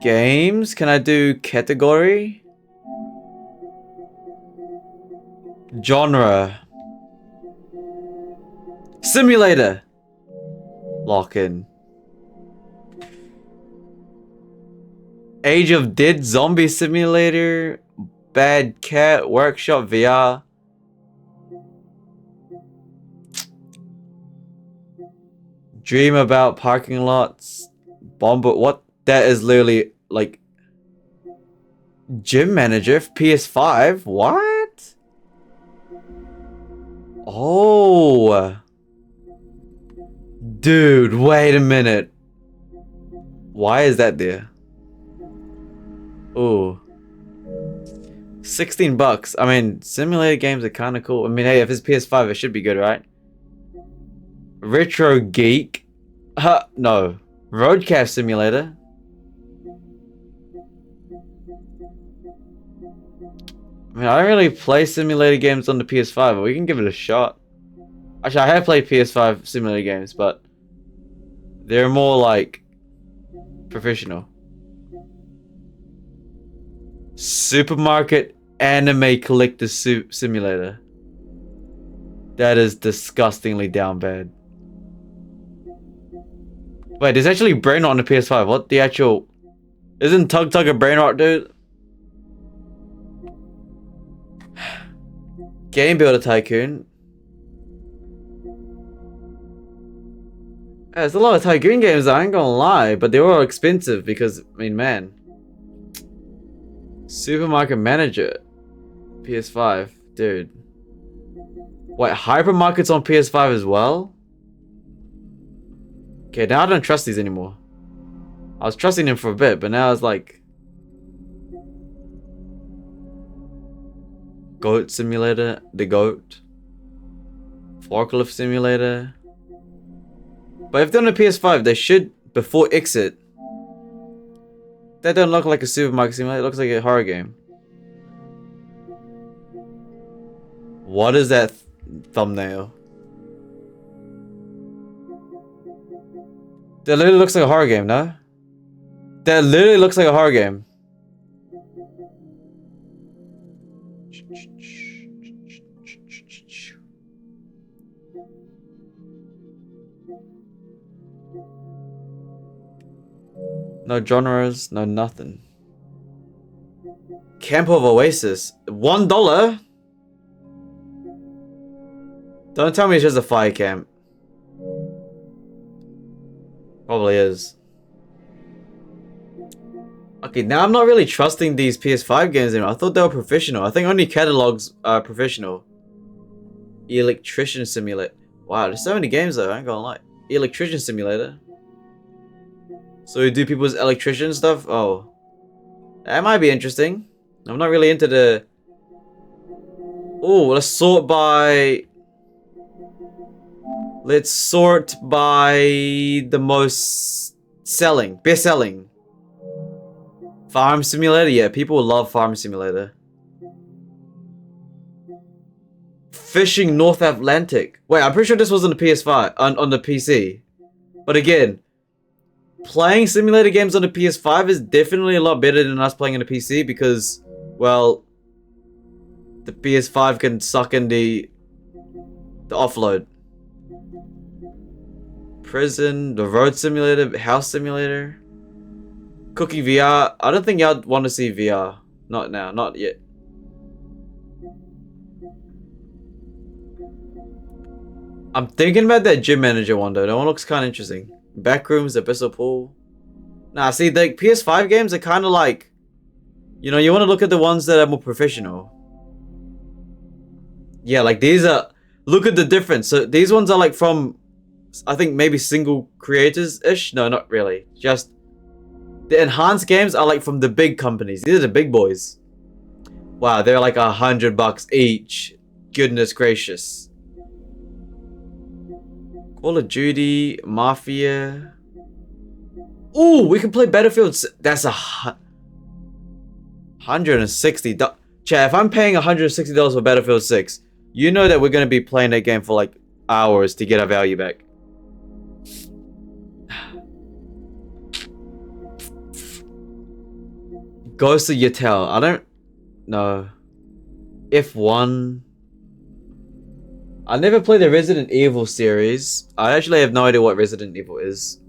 Games? Can I do category? Genre. Simulator. Lock in. Age of Dead Zombie Simulator. Bad Cat Workshop VR. Dream About Parking Lots. Bomber. What? That is literally like Gym Manager for PS5. What? Oh. Dude, wait a minute. Why is that there? Oh. $16. I mean, simulator games are kind of cool. I mean, hey, if it's PS5, it should be good, right? Retro Geek. No. Roadcast Simulator. I mean, I don't really play simulator games on the PS5, but we can give it a shot. Actually, I have played PS5 simulator games, but they're more like professional. Supermarket Anime Collector Simulator. That is disgustingly down bad. Wait, there's actually brain rot on the PS5. What the actual... Isn't Tug Tug a brain rot, dude? Game Builder Tycoon. Yeah, there's a lot of Tycoon games, I ain't gonna lie, but they're all expensive because, I mean, man. Supermarket Manager. PS5. Dude. Wait, hypermarkets on PS5 as well? Okay, now I don't trust these anymore. I was trusting them for a bit, but now it's like... Goat Simulator. The Goat. Forklift Simulator. But if they're on a PS5, they should, before exit... That don't look like a supermarket simulator, it looks like a horror game. What is that thumbnail? That literally looks like a horror game, no? That literally looks like a horror game. No genres, no nothing. Camp of Oasis. $1? Don't tell me it's just a fire camp. Probably is. Okay, now I'm not really trusting these PS5 games anymore. I thought they were professional. I think only catalogs are professional. Electrician Simulator. Wow, there's so many games though, I ain't gonna lie. Electrician Simulator. So you do people's electrician stuff? Oh. That might be interesting. I'm not really into the... Oh, let's sort by... Let's sort by the most selling. Best selling. Farm Simulator? Yeah, people love Farm Simulator. Fishing North Atlantic. Wait, I'm pretty sure this was on the PS5. On the PC. But again... Playing simulator games on the PS5 is definitely a lot better than us playing on the PC because, well, the PS5 can suck in the offload. Prison, the road simulator, house simulator, cooking VR. I don't think y'all want to see VR. Not now, not yet. I'm thinking about that gym manager one though. That one looks kind of interesting. Backrooms, Abyssal Pool. Nah, see, the PS5 games are kind of like... You know, you want to look at the ones that are more professional. Yeah, like these are... Look at the difference. So these ones are like from... I think maybe single creators-ish? No, not really. Just... The enhanced games are like from the big companies. These are the big boys. Wow, they're like $100 each. Goodness gracious. Call of Duty, Mafia. Ooh, we can play Battlefield. That's $160. Chat, if I'm paying $160 for Battlefield 6, you know that we're gonna be playing that game for like hours to get our value back. Ghost of Yatel. I don't know. F1. I never played the Resident Evil series. I actually have no idea what Resident Evil is.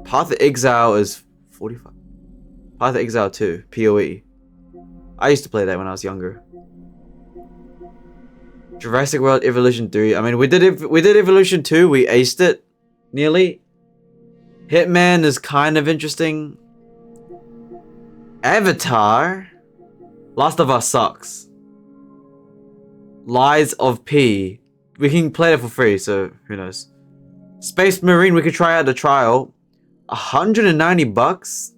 Path of Exile is 45. Path of Exile 2, PoE. I used to play that when I was younger. Jurassic World Evolution 3. I mean, we did Evolution 2. We aced it nearly. Hitman is kind of interesting. Avatar. Last of Us sucks. Lies of P. We can play it for free, so who knows. Space Marine, we could try out the trial. $190?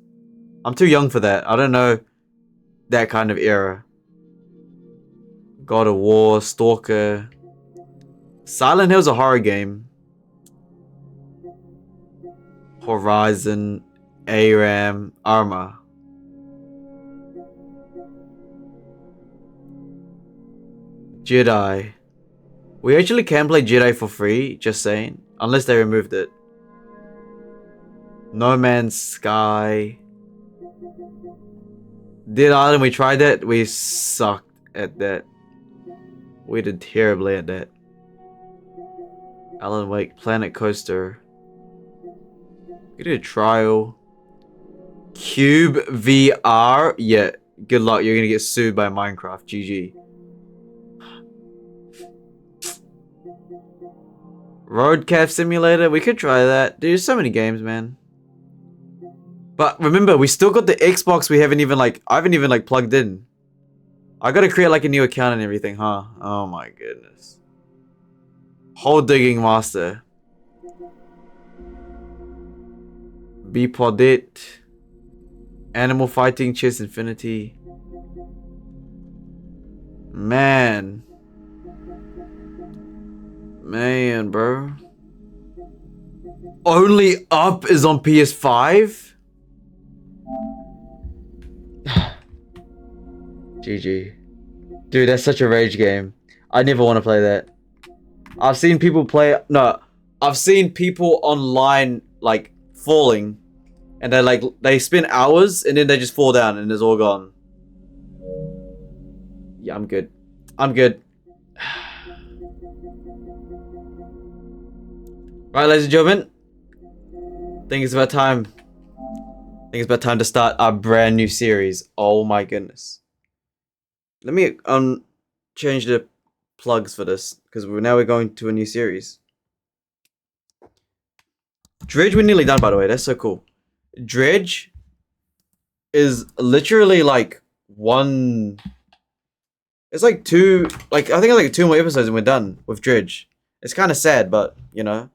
I'm too young for that. I don't know that kind of era. God of War, Stalker. Silent Hill's a horror game. Horizon, ARAM, Arma. Jedi. We actually can play Jedi for free, just saying. Unless they removed it. No Man's Sky. Dead Island, we tried that. We sucked at that. We did terribly at that. Alan Wake, Planet Coaster. We did a trial. Cube VR. Yeah, good luck. You're gonna get sued by Minecraft. GG. Roadcaf Simulator, we could try that. There's so many games, man. But remember, we still got the Xbox I haven't even plugged in. I gotta create like a new account and everything, huh? Oh my goodness. Hole Digging Master. Bpodit. Animal Fighting Chess Infinity. Man, bro. Only Up is on PS5? GG. Dude, that's such a rage game. I never want to play that. I've seen people play... No. I've seen people online like falling, and they spend hours and then they just fall down and it's all gone. Yeah, I'm good. I'm good. Right, ladies and gentlemen. I think it's about time. I think it's about time to start our brand new series. Oh my goodness. Let me change the plugs for this because we're going to a new series. Dredge, we're nearly done, by the way. That's so cool. Dredge is literally like one. It's like two. Like I think it's like 2 more episodes and we're done with Dredge. It's kind of sad, but you know,